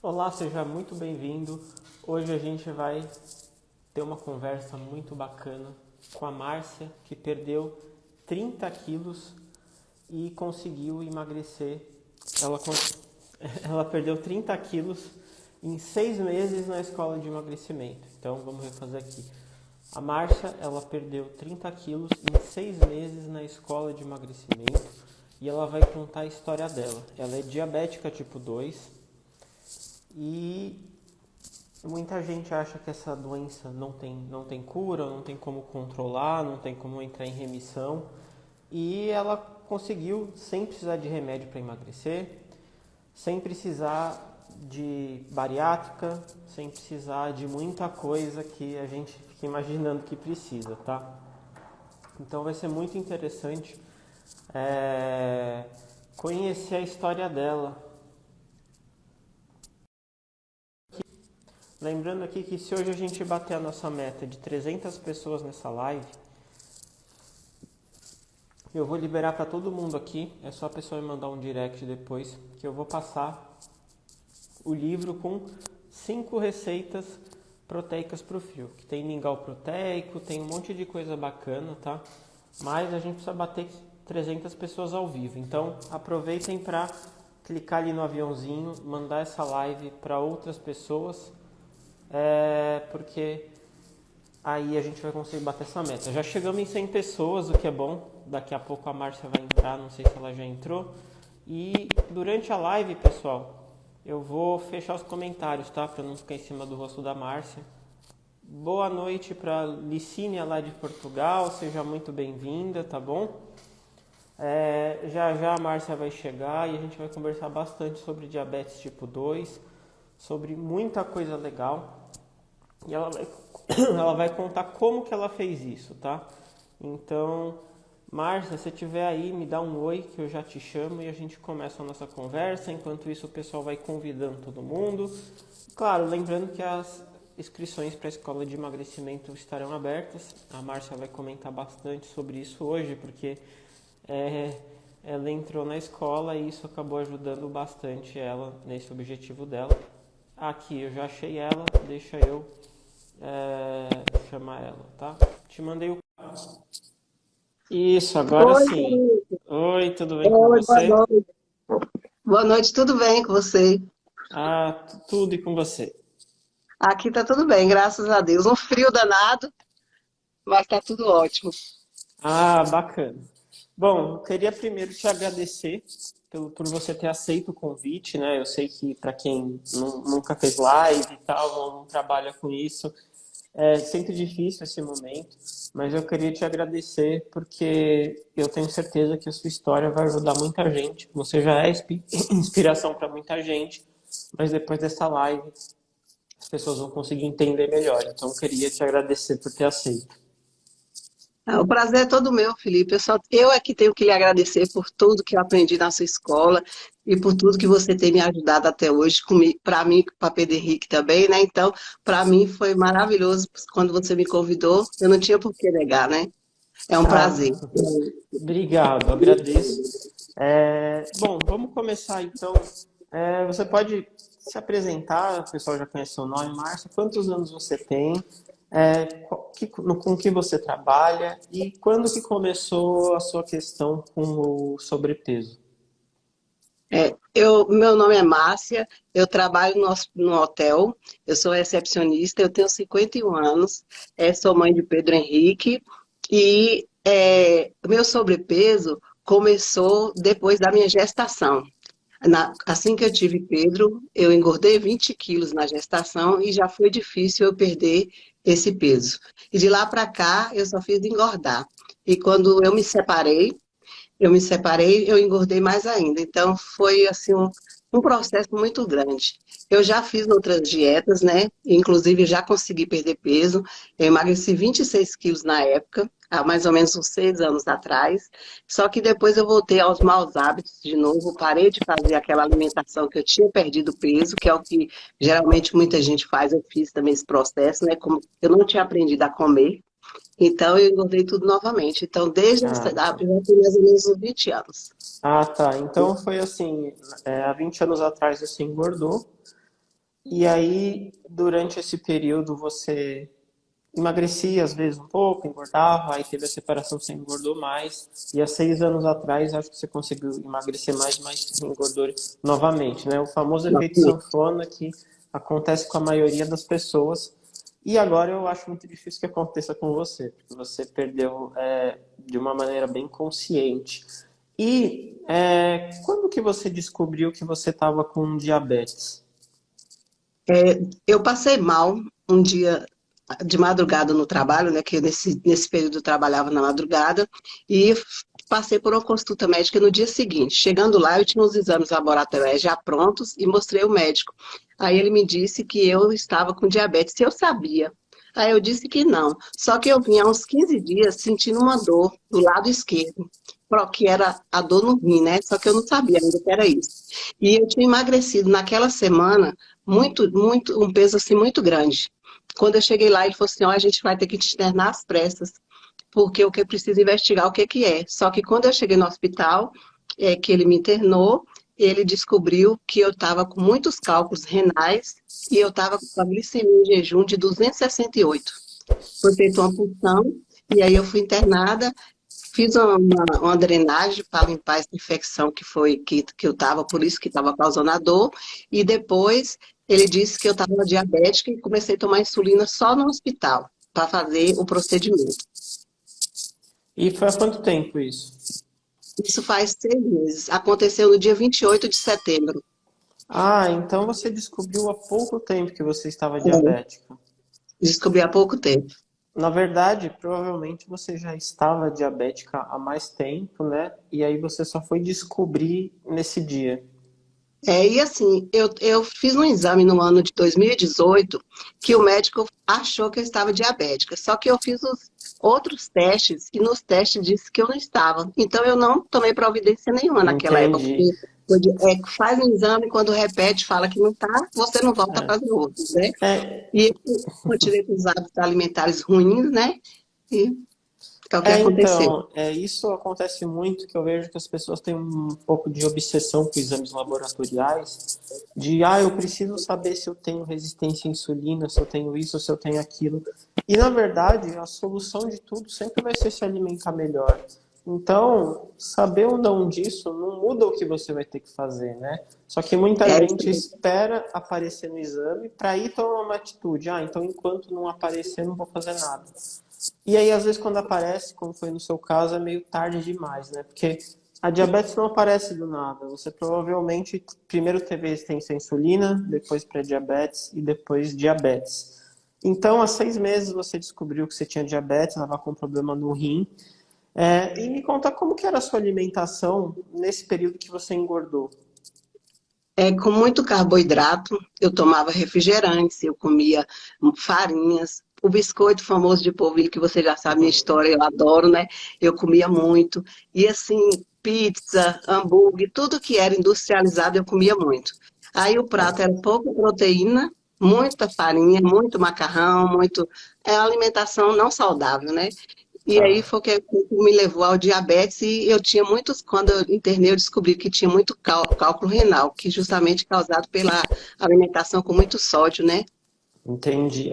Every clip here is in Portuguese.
Olá, seja muito bem-vindo. Hoje a gente vai ter uma conversa muito bacana com a Márcia, que perdeu 30 quilos e conseguiu emagrecer. Ela, ela perdeu 30 quilos em 6 meses na escola de emagrecimento. Então, vamos refazer aqui. A Márcia, ela perdeu 30 quilos em 6 meses na escola de emagrecimento e ela vai contar a história dela. Ela é diabética tipo 2 e muita gente acha que essa doença não tem cura, não tem como controlar, não tem como entrar em remissão. E ela conseguiu, sem precisar de remédio para emagrecer, sem precisar de bariátrica, sem precisar de muita coisa que a gente fica imaginando que precisa, tá? Então vai ser muito interessante conhecer a história dela. Lembrando aqui que se hoje a gente bater a nossa meta de 300 pessoas nessa live, eu vou liberar para todo mundo aqui. É só a pessoa me mandar um direct depois, que eu vou passar o livro com 5 receitas proteicas para o frio. Que tem mingau proteico, tem um monte de coisa bacana, tá? Mas a gente precisa bater 300 pessoas ao vivo. Então aproveitem para clicar ali no aviãozinho, mandar essa live para outras pessoas. Porque aí a gente vai conseguir bater essa meta. Já chegamos em 100 pessoas, o que é bom. Daqui a pouco a Márcia vai entrar, não sei se ela já entrou. E durante a live, pessoal, eu vou fechar os comentários, tá? Para não ficar em cima do rosto da Márcia. Boa noite para Licínia lá de Portugal, seja muito bem-vinda, tá bom? Já a Márcia vai chegar e a gente vai conversar bastante sobre diabetes tipo 2, sobre muita coisa legal. E ela vai contar como que ela fez isso, tá? Então, Márcia, se estiver aí, me dá um oi que eu já te chamo e a gente começa a nossa conversa. Enquanto isso, o pessoal vai convidando todo mundo. Claro, lembrando que as inscrições para a escola de emagrecimento estarão abertas. A Márcia vai comentar bastante sobre isso hoje, porque ela entrou na escola e isso acabou ajudando bastante ela nesse objetivo dela. Aqui, eu já achei ela, deixa eu chamar ela, tá? Te mandei o... Isso, agora Oi, sim. Felipe. Oi, tudo bem com Oi, boa você? noite. Boa noite, tudo bem com você? Tudo e com você. Aqui tá tudo bem, graças a Deus. Um frio danado, mas tá tudo ótimo. Bacana. Bom, eu queria primeiro te agradecer por você ter aceito o convite, né? Eu sei que para quem nunca fez live e tal, não trabalha com isso, é sempre difícil esse momento, mas eu queria te agradecer porque eu tenho certeza que a sua história vai ajudar muita gente. Você já é inspiração para muita gente, mas depois dessa live as pessoas vão conseguir entender melhor. Então eu queria te agradecer por ter aceito. O prazer é todo meu, Felipe. Eu é que tenho que lhe agradecer por tudo que eu aprendi na sua escola e por tudo que você tem me ajudado até hoje, para mim, para Pedro Henrique também, né? Então, para mim foi maravilhoso quando você me convidou. Eu não tinha por que negar, né? É um Ah, prazer. Obrigado, agradeço. Bom, vamos começar então. Você pode se apresentar, o pessoal já conhece seu nome, Márcia. Quantos anos você tem? Com que você trabalha? E quando que começou a sua questão com o sobrepeso? Meu nome é Márcia, eu trabalho no hotel, eu sou recepcionista, eu tenho 51 anos, sou mãe de Pedro Henrique e meu sobrepeso começou depois da minha gestação. Assim que eu tive Pedro, eu engordei 20 quilos na gestação e já foi difícil eu perder esse peso. E de lá para cá, eu só fiz engordar. E quando eu me separei, eu engordei mais ainda. Então, foi assim um processo muito grande. Eu já fiz outras dietas, né? Inclusive, já consegui perder peso. Eu emagreci 26 quilos na época, há mais ou menos uns 6 anos atrás. Só que depois eu voltei aos maus hábitos de novo, parei de fazer aquela alimentação que eu tinha perdido peso, que é o que geralmente muita gente faz. Eu fiz também esse processo, né? Como eu não tinha aprendido a comer. Então, eu engordei tudo novamente. Então, desde essa Tá. data, já tem mais ou menos uns 20 anos. Tá. Então foi assim, há 20 anos atrás você engordou. E aí, durante esse período, você emagrecia às vezes um pouco, engordava, aí teve a separação, você engordou mais. E há 6 anos atrás, acho que você conseguiu emagrecer mais, mas engordou novamente, né? O famoso efeito sanfona que acontece com a maioria das pessoas. E agora eu acho muito difícil que aconteça com você, porque você perdeu de uma maneira bem consciente. E quando que você descobriu que você estava com diabetes? Eu passei mal um dia de madrugada no trabalho, né, que nesse período eu trabalhava na madrugada, e passei por uma consulta médica no dia seguinte. Chegando lá, eu tinha os exames laboratoriais já prontos e mostrei ao médico. Aí ele me disse que eu estava com diabetes, se eu sabia. Aí eu disse que não. Só que eu vinha há uns 15 dias sentindo uma dor do lado esquerdo, que era a dor no rim, né? Só que eu não sabia ainda que era isso. E eu tinha emagrecido naquela semana muito, um peso assim muito grande. Quando eu cheguei lá, ele falou assim, ó, a gente vai ter que te internar às pressas, porque o que precisa investigar o que que é. Só que quando eu cheguei no hospital, que ele me internou, ele descobriu que eu estava com muitos cálculos renais e eu estava com a glicemia em jejum de 268. Foi feita uma punção e aí eu fui internada, fiz uma drenagem para limpar essa infecção que eu estava, por isso que estava causando a dor, e depois ele disse que eu estava diabética e comecei a tomar insulina só no hospital, para fazer o procedimento. E foi há quanto tempo isso? Isso faz 6 meses. Aconteceu no dia 28 de setembro. Ah, então você descobriu há pouco tempo que você estava É, diabética. descobri há pouco tempo. Na verdade, provavelmente você já estava diabética há mais tempo, né? E aí você só foi descobrir nesse dia. E assim, eu fiz um exame no ano de 2018 que o médico achou que eu estava diabética. Só que eu fiz os outros testes e nos testes disse que eu não estava. Então eu não tomei providência nenhuma naquela época, Entendi. porque faz um exame, quando repete, fala que não está, você não volta a fazer outro, né? É, E eu continuei com os hábitos alimentares ruins, né? E é o que aconteceu. então, isso acontece muito, que eu vejo que as pessoas têm um pouco de obsessão com exames laboratoriais, de, eu preciso saber se eu tenho resistência à insulina, se eu tenho isso, se eu tenho aquilo. E, na verdade, a solução de tudo sempre vai ser se alimentar melhor. Então, saber ou não disso não muda o que você vai ter que fazer, né? Só que muita É, gente espera aparecer no exame para ir tomar uma atitude. Então enquanto não aparecer, não vou fazer nada. E aí, às vezes, quando aparece, como foi no seu caso, é meio tarde demais, né? Porque a diabetes não aparece do nada. Você provavelmente primeiro teve resistência à insulina, depois pré-diabetes e depois diabetes. Então, há 6 meses você descobriu que você tinha diabetes, estava com problema no rim. E me conta como que era a sua alimentação nesse período que você engordou. Com muito carboidrato, eu tomava refrigerantes, eu comia farinhas, o biscoito famoso de polvilho, que você já sabe minha história, eu adoro, né? Eu comia muito. E assim, pizza, hambúrguer, tudo que era industrializado eu comia muito. Aí o prato era pouca proteína, muita farinha, muito macarrão, muito. É uma alimentação não saudável, né? E aí Tá. foi que me levou ao diabetes e eu tinha muitos, quando eu internei, eu descobri que tinha muito cálculo renal, que justamente causado pela alimentação com muito sódio, né? Entendi.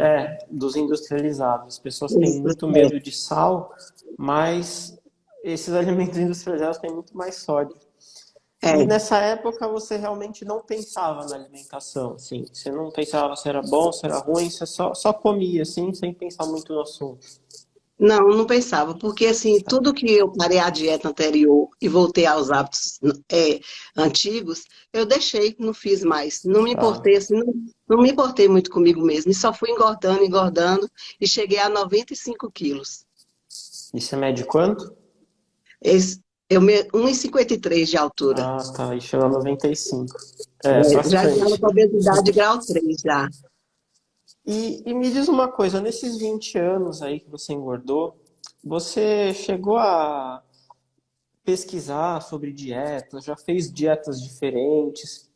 Dos industrializados. As pessoas têm Isso, muito medo de sal, mas esses alimentos industrializados têm muito mais sódio. E é. nessa época você realmente não pensava na alimentação, assim. Você não pensava se era bom, se era ruim, você só comia, assim, sem pensar muito no assunto. Não, não pensava, porque assim, tudo que eu parei a dieta anterior e voltei aos hábitos antigos, eu deixei, não fiz mais. Não me Tá. importei, assim, não me importei muito comigo mesmo, e só fui engordando, engordando, e cheguei a 95 quilos. E você mede quanto? Eu, 1,53 de altura. Ah, tá. E chegou a 95. É, Já estava bastante. com obesidade grau 3 já. E me diz uma coisa, nesses 20 anos aí que você engordou, você chegou a pesquisar sobre dietas, já fez dietas diferentes?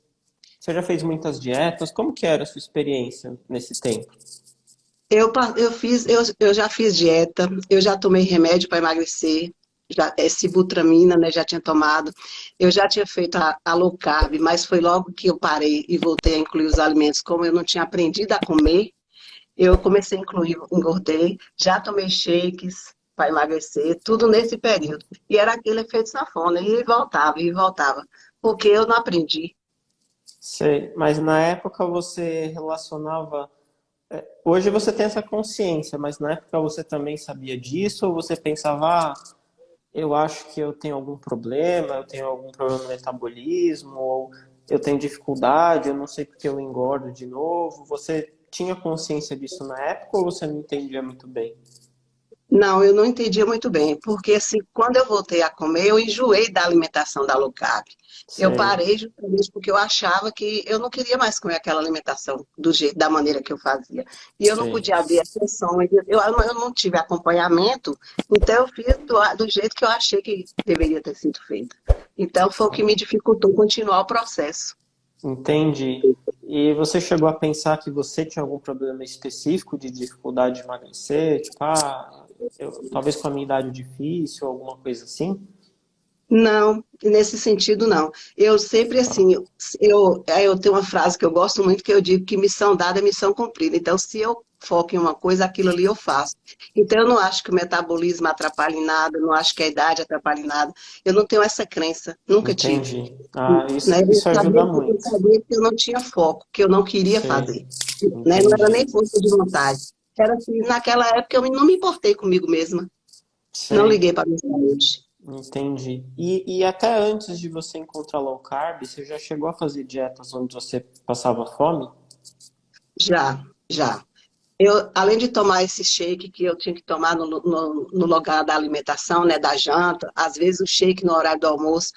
Você já fez muitas dietas? Como que era a sua experiência nesse tempo? Eu já fiz dieta, eu já tomei remédio para emagrecer, sibutramina, né, já tinha tomado. Eu já tinha feito a low carb, mas foi logo que eu parei e voltei a incluir os alimentos. Como eu não tinha aprendido a comer, eu comecei a incluir, engordei, já tomei shakes para emagrecer, tudo nesse período. E era aquele efeito sanfona, e voltava, porque eu não aprendi. Sei. Mas na época você relacionava. Hoje você tem essa consciência, mas na época você também sabia disso? Ou você pensava, ah, eu acho que eu tenho algum problema, eu tenho algum problema no metabolismo, ou eu tenho dificuldade, eu não sei porque eu engordo de novo? Você tinha consciência disso na época ou você não entendia muito bem? Não, eu não entendia muito bem, porque assim, quando eu voltei a comer, eu enjoei da alimentação da low carb. Eu Sei, parei justamente porque eu achava que eu não queria mais comer aquela alimentação do jeito, da maneira que eu fazia. E eu não sei. podia ver exceções, eu não tive acompanhamento, então eu fiz do jeito que eu achei que deveria ter sido feito. Então foi o que me dificultou continuar o processo. Entendi. E você chegou a pensar que você tinha algum problema específico de dificuldade de emagrecer? Tipo, ah, talvez com a minha idade difícil, alguma coisa assim? Não, nesse sentido não. Eu sempre assim, eu tenho uma frase que eu gosto muito que eu digo que missão dada é missão cumprida. Então, se eu foco em uma coisa, aquilo ali eu faço. Então, eu não acho que o metabolismo atrapalha em nada, não acho que a idade atrapalha em nada. Eu não tenho essa crença, nunca tive. Entendi. Ah, Né? isso ajuda Eu muito. sabia que eu não tinha foco, que eu não queria Sei, fazer. Né? Não era entendi. nem força de vontade. Era assim, naquela época eu não me importei comigo mesma. Não Sei, liguei para a minha saúde. entendi. E até antes de você encontrar low carb, você já chegou a fazer dietas onde você passava fome? Já, já. Eu, além de tomar esse shake que eu tinha que tomar no lugar da alimentação, né, da janta, às vezes o shake no horário do almoço,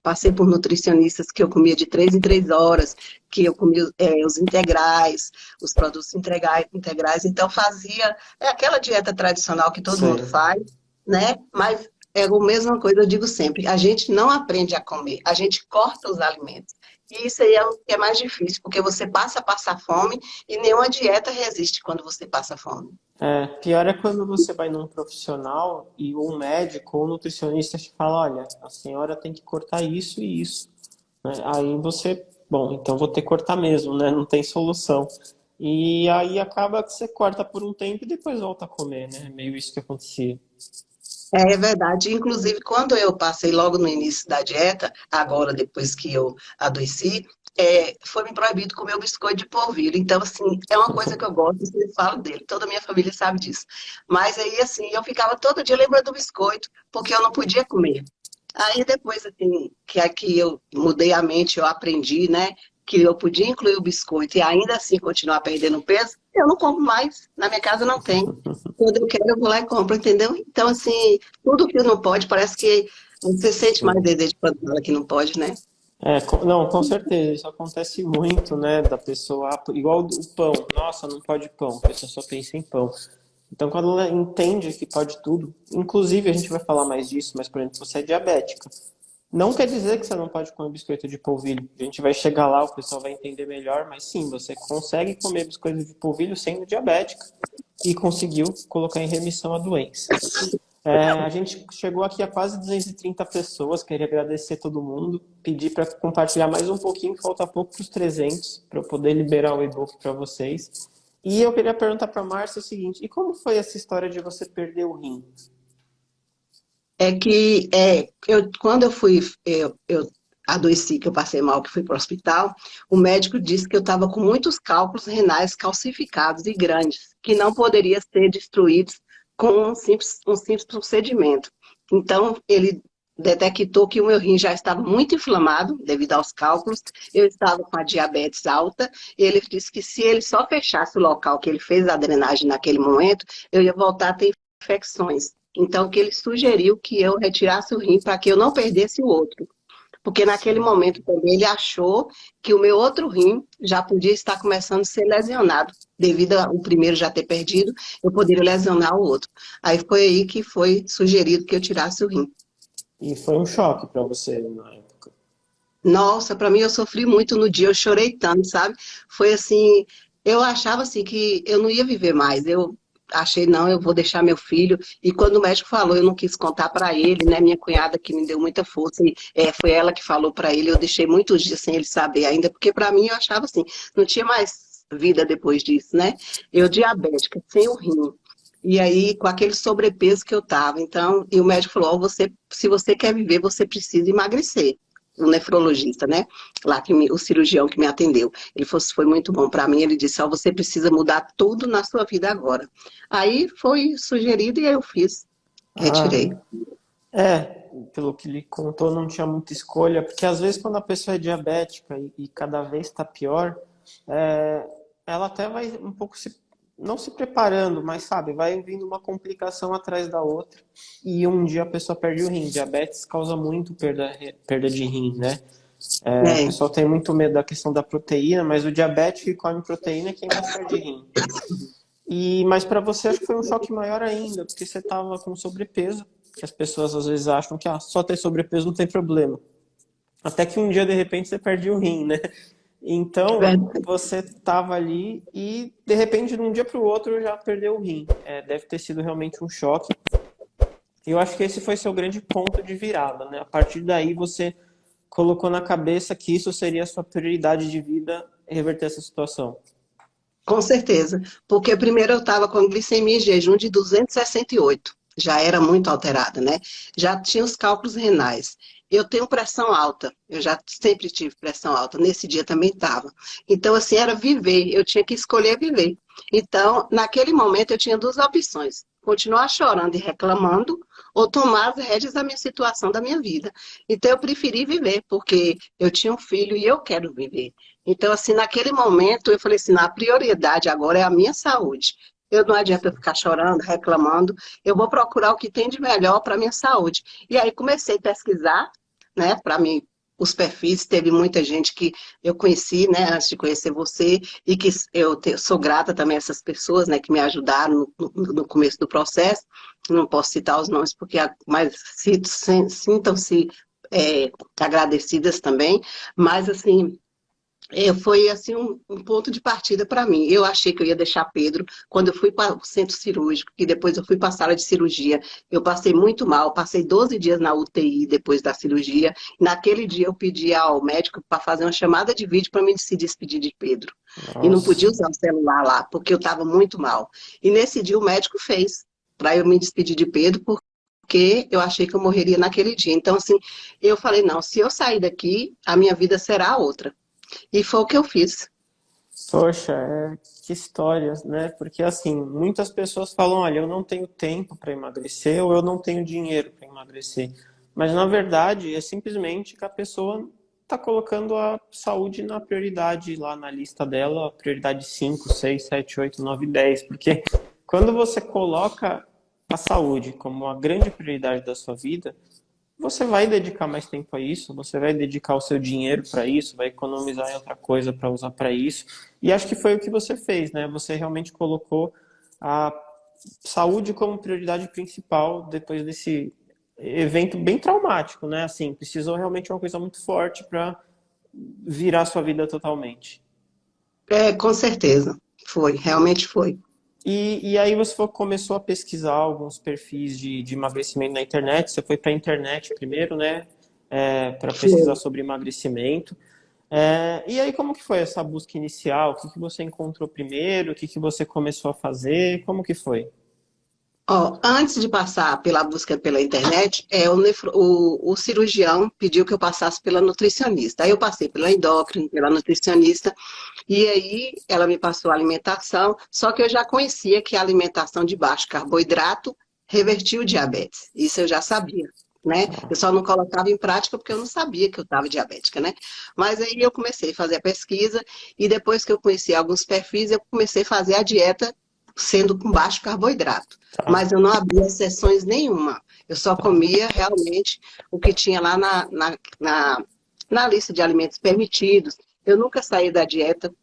passei por nutricionistas que eu comia de 3 em 3 horas, que eu comia os integrais, os produtos integrais, então fazia aquela dieta tradicional que todo mundo Sei, faz, né? Mas é a mesma coisa, eu digo sempre, a gente não aprende a comer, a gente corta os alimentos. E isso aí é o que é mais difícil, porque você passa a passar fome e nenhuma dieta resiste quando você passa fome. pior é quando você vai num profissional e um médico ou um nutricionista te fala, olha, a senhora tem que cortar isso e isso, né? Aí você, bom, então vou ter que cortar mesmo, né? Não tem solução. E aí acaba que você corta por um tempo e depois volta a comer, né? Meio isso que acontecia. É verdade. Inclusive, quando eu passei logo no início da dieta, agora depois que eu adoeci, foi me proibido comer o biscoito de polvilho. Então, assim, é uma coisa que eu gosto, eu sempre falo dele, toda a minha família sabe disso. Mas aí, assim, eu ficava todo dia lembrando do biscoito, porque eu não podia comer. Aí depois, assim, que aqui eu mudei a mente, eu aprendi, né, que eu podia incluir o biscoito e ainda assim continuar perdendo peso, eu não compro mais. Na minha casa não tem. Quando eu quero, eu vou lá e compro, entendeu? Então, assim, tudo que não pode, parece que você sente mais Sim. desejo quando fala que não pode, né? Não, com certeza, isso acontece muito, né? Da pessoa, igual o pão, nossa, não pode pão, a pessoa só pensa em pão. Então, quando ela entende que pode tudo, inclusive a gente vai falar mais disso, mas, por exemplo, você é diabética. Não quer dizer que você não pode comer biscoito de polvilho. A gente vai chegar lá, o pessoal vai entender melhor, mas sim, você consegue comer biscoito de polvilho sendo diabética e conseguiu colocar em remissão a doença. A gente chegou aqui a quase 230 pessoas, queria agradecer todo mundo, pedir para compartilhar mais um pouquinho, que falta pouco para os 300, para eu poder liberar o e-book para vocês. E eu queria perguntar para a Márcia o seguinte, e como foi essa história de você perder o rim? Quando eu adoeci, que eu passei mal, que fui para o hospital, o médico disse que eu estava com muitos cálculos renais calcificados e grandes, que não poderiam ser destruídos com um simples procedimento. Então, ele detectou que o meu rim já estava muito inflamado devido aos cálculos, eu estava com a diabetes alta, e ele disse que se ele só fechasse o local que ele fez a drenagem naquele momento, eu ia voltar a ter infecções. Então, que ele sugeriu que eu retirasse o rim para que eu não perdesse o outro. Porque naquele Sim. momento também ele achou que o meu outro rim já podia estar começando a ser lesionado. Devido ao primeiro já ter perdido, eu poderia lesionar o outro. Aí foi aí que foi sugerido que eu tirasse o rim. E foi um choque para você na época. Nossa, para mim eu sofri muito no dia, eu chorei tanto, sabe? Foi assim, eu achava assim que eu não ia viver mais. achei, não, eu vou deixar meu filho. E quando o médico falou, eu não quis contar para ele, né? Minha cunhada que me deu muita força, e foi ela que falou para ele. Eu deixei muitos dias sem ele saber ainda, porque para mim eu achava assim, não tinha mais vida depois disso, né? Eu diabética, sem o rim. E aí, com aquele sobrepeso que eu tava. Então, e o médico falou: ó, você, se você quer viver, você precisa emagrecer. O nefrologista, né? Lá o cirurgião que me atendeu. Ele falou: foi muito bom para mim. Ele disse: ó, você precisa mudar tudo na sua vida agora. Aí foi sugerido e eu fiz. Ah, Retirei. é, pelo que ele contou, não tinha muita escolha, porque às vezes quando a pessoa é diabética e cada vez está pior, é, ela até vai um pouco não se preparando, mas sabe, vai vindo uma complicação atrás da outra e um dia a pessoa perde o rim. Diabetes causa muito perda de rim, né? É, o É, pessoal tem muito medo da questão da proteína, mas o diabético que come proteína é quem mais perde rim. Mas para você acho que foi um choque maior ainda, porque você estava com sobrepeso, que as pessoas às vezes acham que só ter sobrepeso não tem problema. Até que um dia, de repente, você perde o rim, né? Então, verdade. você estava ali e, de repente, de um dia para o outro, já perdeu o rim. É, deve ter sido realmente um choque. E eu acho que esse foi seu grande ponto de virada, né? A partir daí, você colocou na cabeça que isso seria a sua prioridade de vida, reverter essa situação. Com certeza. Porque primeiro eu estava com glicemia em jejum de 268. Já era muito alterada, né? Já tinha os cálculos renais. Eu tenho pressão alta. Eu já sempre tive pressão alta. Nesse dia também estava. Então, assim, era viver. Eu tinha que escolher viver. Então, naquele momento, eu tinha duas opções: continuar chorando e reclamando, ou tomar as rédeas da minha situação, da minha vida. Então, eu preferi viver, porque eu tinha um filho e eu quero viver. Então, assim, naquele momento, eu falei assim: a prioridade agora é a minha saúde. Eu não adianta eu ficar chorando, reclamando, eu vou procurar o que tem de melhor para a minha saúde. E aí comecei a pesquisar, né, para mim, os perfis. Teve muita gente que eu conheci, né, antes de conhecer você, e que sou grata também a essas pessoas, né, que me ajudaram no começo do processo. Não posso citar os nomes, porque mas sintam-se agradecidas também. Mas, assim, foi assim um ponto de partida para mim. Eu achei que eu ia deixar Pedro quando eu fui para o centro cirúrgico, e depois eu fui para a sala de cirurgia. Eu passei muito mal, passei 12 dias na UTI depois da cirurgia. Naquele dia eu pedi ao médico para fazer uma chamada de vídeo para me se despedir de Pedro. E não podia Nossa. usar o celular lá, porque eu estava muito mal. E nesse dia o médico fez para eu me despedir de Pedro, porque eu achei que eu morreria naquele dia. Então, assim, eu falei: não, se eu sair daqui, a minha vida será outra. E foi o que eu fiz. Poxa, que histórias, né? Porque assim, muitas pessoas falam, olha, eu não tenho tempo para emagrecer ou eu não tenho dinheiro para emagrecer. Mas na verdade é simplesmente que a pessoa está colocando a saúde na prioridade lá na lista dela, a prioridade 5, 6, 7, 8, 9, 10. Porque quando você coloca a saúde como a grande prioridade da sua vida, você vai dedicar mais tempo a isso, você vai dedicar o seu dinheiro para isso, vai economizar em outra coisa para usar para isso. E acho que foi o que você fez, né? Você realmente colocou a saúde como prioridade principal depois desse evento bem traumático, né? Assim, precisou realmente uma coisa muito forte para virar sua vida totalmente. Com certeza. Foi, realmente foi. E aí você começou a pesquisar alguns perfis de emagrecimento na internet. Você foi para a internet primeiro, né? Para pesquisar Foi. sobre emagrecimento. E aí como que foi essa busca inicial? O que que você encontrou primeiro? O que que você começou a fazer? Como que foi? Ó, antes de passar pela busca pela internet, o cirurgião pediu que eu passasse pela nutricionista. Aí eu passei pela endócrina, pela nutricionista, e aí ela me passou a alimentação, só que eu já conhecia que a alimentação de baixo carboidrato revertia o diabetes. Isso eu já sabia, né? Eu só não colocava em prática porque eu não sabia que eu estava diabética, né? Mas aí eu comecei a fazer a pesquisa, e depois que eu conheci alguns perfis, eu comecei a fazer a dieta sendo com baixo carboidrato. Tá, Mas eu não abria exceções nenhuma. Eu só comia realmente o que tinha lá na lista de alimentos permitidos. Eu nunca saí da dieta.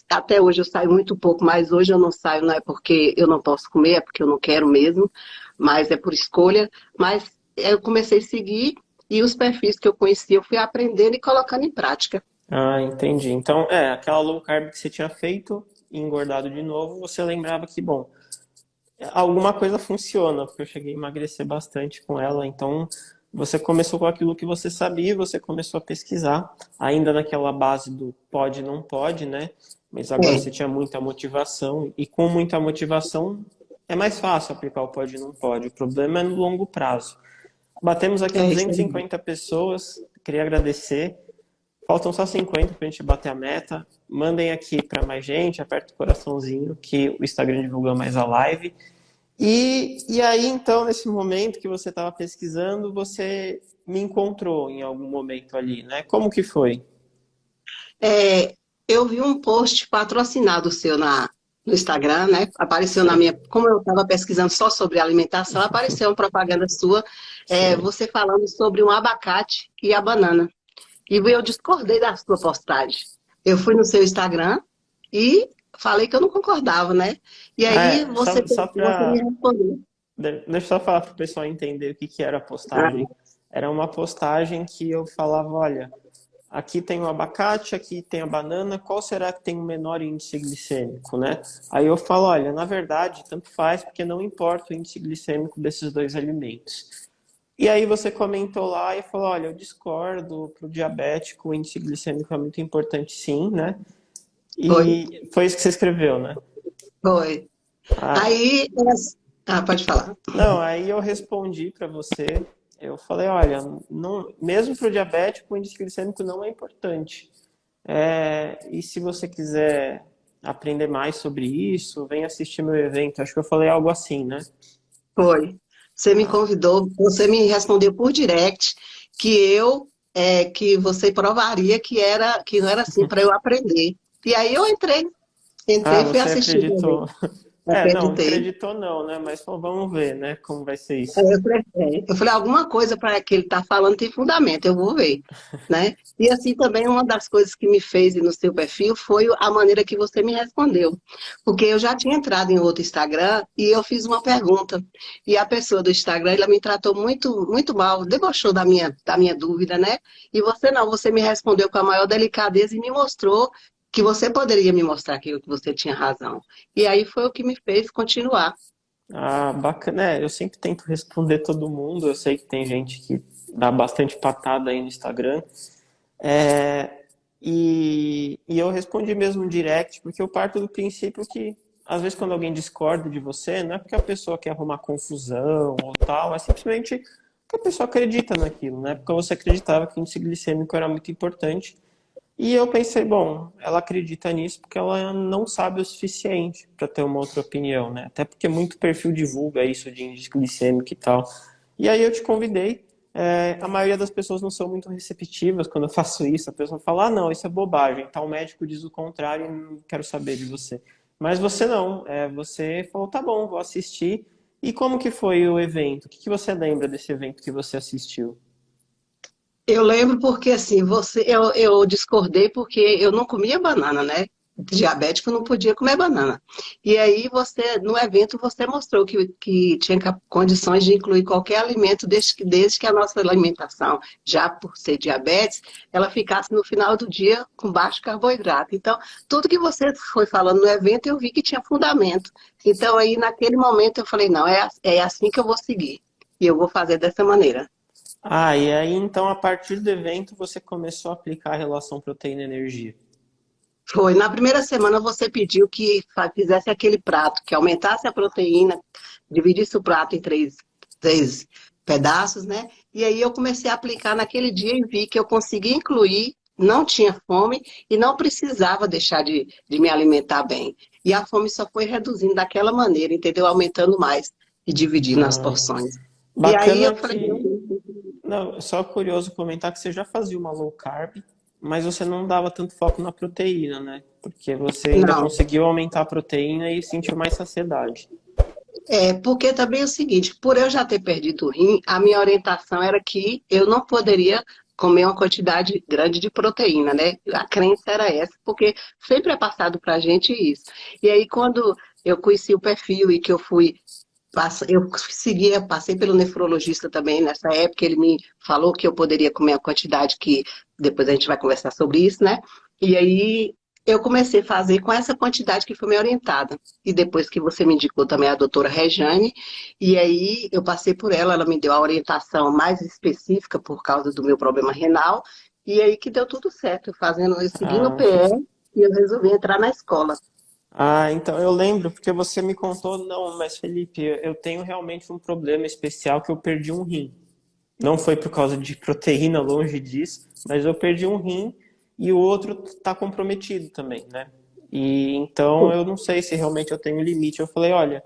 Até hoje eu saio muito pouco, mas hoje eu não saio, não é porque eu não posso comer, é porque eu não quero mesmo, mas é por escolha. Mas eu comecei a seguir, e os perfis que eu conhecia eu fui aprendendo e colocando em prática. Ah, entendi. Então, aquela low carb que você tinha feito e engordado de novo, você lembrava que, bom, alguma coisa funciona, porque eu cheguei a emagrecer bastante com ela, então você começou com aquilo que você sabia, você começou a pesquisar, ainda naquela base do pode, não pode, né? Mas agora É, você tinha muita motivação, e com muita motivação é mais fácil aplicar o pode, não pode. O problema é no longo prazo. Batemos aqui é isso aí. 250 pessoas, queria agradecer. Faltam só 50 para a gente bater a meta. Mandem aqui para mais gente, aperta o coraçãozinho, que o Instagram divulga mais a live. E aí, então, nesse momento que você estava pesquisando, você me encontrou em algum momento ali, né? Como que foi? É, eu vi um post patrocinado seu no Instagram, né? Apareceu na Sim, minha. Como eu estava pesquisando só sobre alimentação, apareceu uma propaganda sua, sim. você falando sobre um abacate e a banana. E eu discordei da sua postagem. Eu fui no seu Instagram e falei que eu não concordava, né? E aí É, só você me para. respondeu. Deixa eu só falar para o pessoal entender o que que era a postagem. Ah, Era uma postagem que eu falava, olha, aqui tem o abacate, aqui tem a banana, qual será que tem o menor índice glicêmico, né? Aí eu falo, olha, na verdade, tanto faz, porque não importa o índice glicêmico desses dois alimentos. E aí você comentou lá e falou, olha, eu discordo, para o diabético o índice glicêmico é muito importante sim, né? foi, E foi isso que você escreveu, né? foi. Ah, Aí, pode falar. não, aí eu respondi para você, eu falei, olha, não, mesmo para o diabético o índice glicêmico não é importante. E se você quiser aprender mais sobre isso, vem assistir meu evento. Acho que eu falei algo assim, né? Foi. Você me Ah, convidou, você me respondeu por direct que você provaria que não era assim para eu aprender. E aí eu entrei e fui você assistir acreditou. também. Não, Acreditei. acreditou não, né? Mas falou, vamos ver, né? Como vai ser Aí isso. eu falei, alguma coisa para que ele está falando tem fundamento, eu vou ver, né? E assim também uma das coisas que me fez ir no seu perfil foi a maneira que você me respondeu. Porque eu já tinha entrado em outro Instagram e eu fiz uma pergunta. E a pessoa do Instagram, ela me tratou muito, muito mal, debochou da minha dúvida, né? E você não, você me respondeu com a maior delicadeza e me mostrou que você poderia me mostrar aquilo que você tinha razão. E aí foi o que me fez continuar. Ah, bacana. Eu sempre tento responder todo mundo. Eu sei que tem gente que dá bastante patada aí no Instagram. É, e eu respondi mesmo um direct, porque eu parto do princípio que, às vezes, quando alguém discorda de você, não é porque a pessoa quer arrumar confusão ou tal, é simplesmente porque a pessoa acredita naquilo, né? Porque você acreditava que o índice glicêmico era muito importante. E eu pensei, bom, ela acredita nisso porque ela não sabe o suficiente para ter uma outra opinião, né? Até porque muito perfil divulga isso de índice glicêmico e tal. E aí eu te convidei. A maioria das pessoas não são muito receptivas quando eu faço isso. A pessoa fala, ah, não, isso é bobagem. Tal médico diz o contrário e não quero saber de você. Mas você não. Você falou, tá bom, vou assistir. E como que foi o evento? O que que você lembra desse evento que você assistiu? Eu lembro porque assim, eu discordei porque eu não comia banana, né? Diabético não podia comer banana. E aí no evento, você mostrou que tinha condições de incluir qualquer alimento desde que a nossa alimentação, já por ser diabetes, ela ficasse no final do dia com baixo carboidrato. Então, tudo que você foi falando no evento, eu vi que tinha fundamento. Então, aí naquele momento eu falei, não, é assim que eu vou seguir. E eu vou fazer dessa maneira. Ah, e aí então a partir do evento você começou a aplicar a relação proteína-energia. Foi. Na primeira semana você pediu que fizesse aquele prato, que aumentasse a proteína, dividisse o prato em três pedaços, né? E aí eu comecei a aplicar naquele dia e vi que eu consegui incluir, não tinha fome e não precisava deixar de me alimentar bem. E a fome só foi reduzindo daquela maneira, entendeu? Aumentando mais e dividindo as Ah, porções. E aí eu bacana falei, que. Não, só curioso comentar que você já fazia uma low carb, mas você não dava tanto foco na proteína, né? Porque você ainda não. conseguiu aumentar a proteína e sentiu mais saciedade. Porque também é o seguinte, por eu já ter perdido o rim, a minha orientação era que eu não poderia comer uma quantidade grande de proteína, né? A crença era essa, porque sempre é passado pra gente isso. E aí, quando eu conheci o perfil e que eu seguia, passei pelo nefrologista também nessa época, ele me falou que eu poderia comer a quantidade que depois a gente vai conversar sobre isso, né? E aí Eu comecei a fazer com essa quantidade que foi me orientada. E depois que você me indicou também a doutora Rejane, e aí eu passei por ela, ela me deu a orientação mais específica por causa do meu problema renal, e aí que deu tudo certo, fazendo, eu seguindo o Ah, PE, e eu resolvi entrar na escola. então eu lembro, porque você me contou, não, mas Felipe, eu tenho realmente um problema especial que eu perdi um rim. Não foi por causa de proteína, longe disso, mas eu perdi um rim e o outro está comprometido também, né? E então eu não sei se realmente eu tenho limite. Eu falei, olha,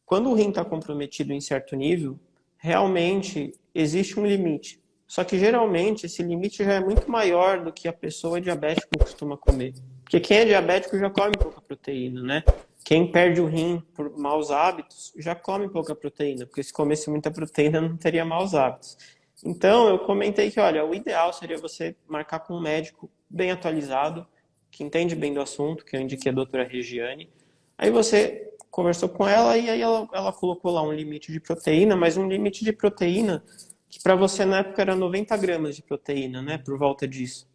quando o rim está comprometido em certo nível, realmente existe um limite. Só que geralmente esse limite já é muito maior do que a pessoa diabética costuma comer. Porque quem é diabético já come pouca proteína, né? Quem perde o rim por maus hábitos já come pouca proteína, porque se comesse muita proteína não teria maus hábitos. Então eu comentei que, olha, o ideal seria você marcar com um médico bem atualizado, que entende bem do assunto, que eu indiquei a doutora Regiane. Aí você conversou com ela e aí ela colocou lá um limite de proteína, mas um limite de proteína que para você na época era 90 gramas de proteína, né? Por volta disso.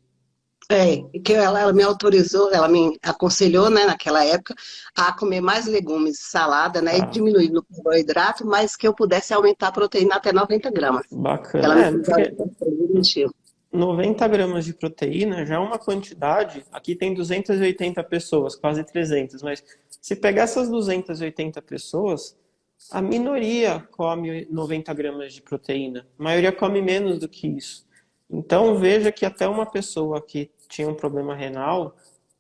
Que ela me autorizou, ela me aconselhou, né, naquela época, a comer mais legumes, salada, né, e Tá, diminuir no carboidrato, mas que eu pudesse aumentar a proteína até 90 gramas. bacana. Ela me fez a Porque orientação direitinho. 90 gramas de proteína já é uma quantidade. Aqui tem 280 pessoas, quase 300, mas se pegar essas 280 pessoas, a minoria come 90 gramas de proteína. A maioria come menos do que isso. Então veja que até uma pessoa que tinha um problema renal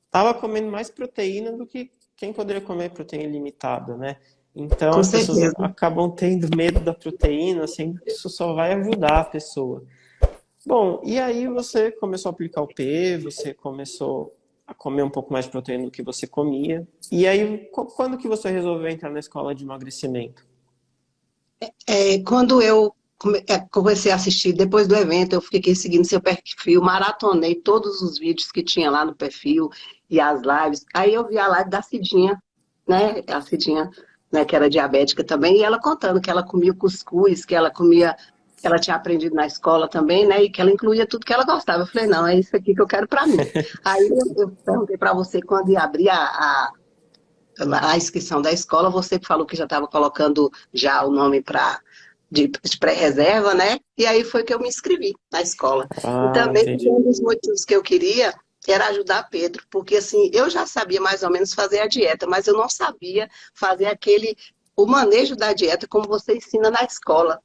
estava comendo mais proteína do que quem poderia comer proteína limitada, né? Então Com as pessoas certeza. acabam tendo medo da proteína, sendo que isso só vai ajudar a pessoa. Bom, e aí você começou a aplicar o P, você começou a comer um pouco mais de proteína do que você comia. E aí, quando que você resolveu entrar na escola de emagrecimento? Quando eu comecei a assistir, depois do evento, eu fiquei seguindo seu perfil, maratonei todos os vídeos que tinha lá no perfil e as lives. Aí eu vi a live da Cidinha, né? A Cidinha, né, que era diabética também, e ela contando que ela comia cuscuz, que ela comia, que ela tinha aprendido na escola também, né? E que ela incluía tudo que ela gostava. Eu falei, não, é isso aqui que eu quero para mim. Aí eu perguntei para você quando ia abrir a inscrição da escola, você que falou que já estava colocando já o nome de pré-reserva, né? E aí foi que eu me inscrevi na escola. E Ah, também entendi. um dos motivos que eu queria era ajudar Pedro, porque assim, eu já sabia mais ou menos fazer a dieta, mas eu não sabia fazer o manejo da dieta como você ensina na escola.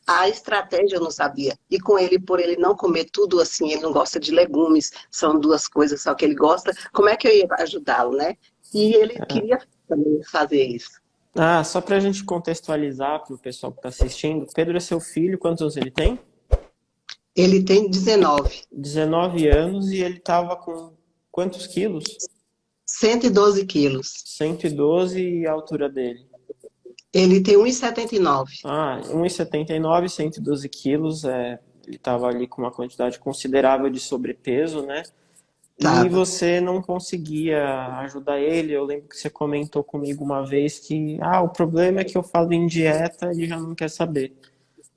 A estratégia eu não sabia. E com ele, por ele não comer tudo assim, ele não gosta de legumes, são duas coisas só que ele gosta, como é que eu ia ajudá-lo, né? E ele queria também fazer isso. Só para a gente contextualizar para o pessoal que está assistindo, Pedro é seu filho, quantos anos ele tem? Ele tem 19, 19 anos e ele estava com quantos quilos? 112 quilos. 112 e a altura dele. Ele tem 1,79. 1,79, 112 quilos. Ele estava ali com uma quantidade considerável de sobrepeso, né? E Tava. você não conseguia ajudar ele. Eu lembro que você comentou comigo uma vez que, o problema é que eu falo em dieta, ele já não quer saber,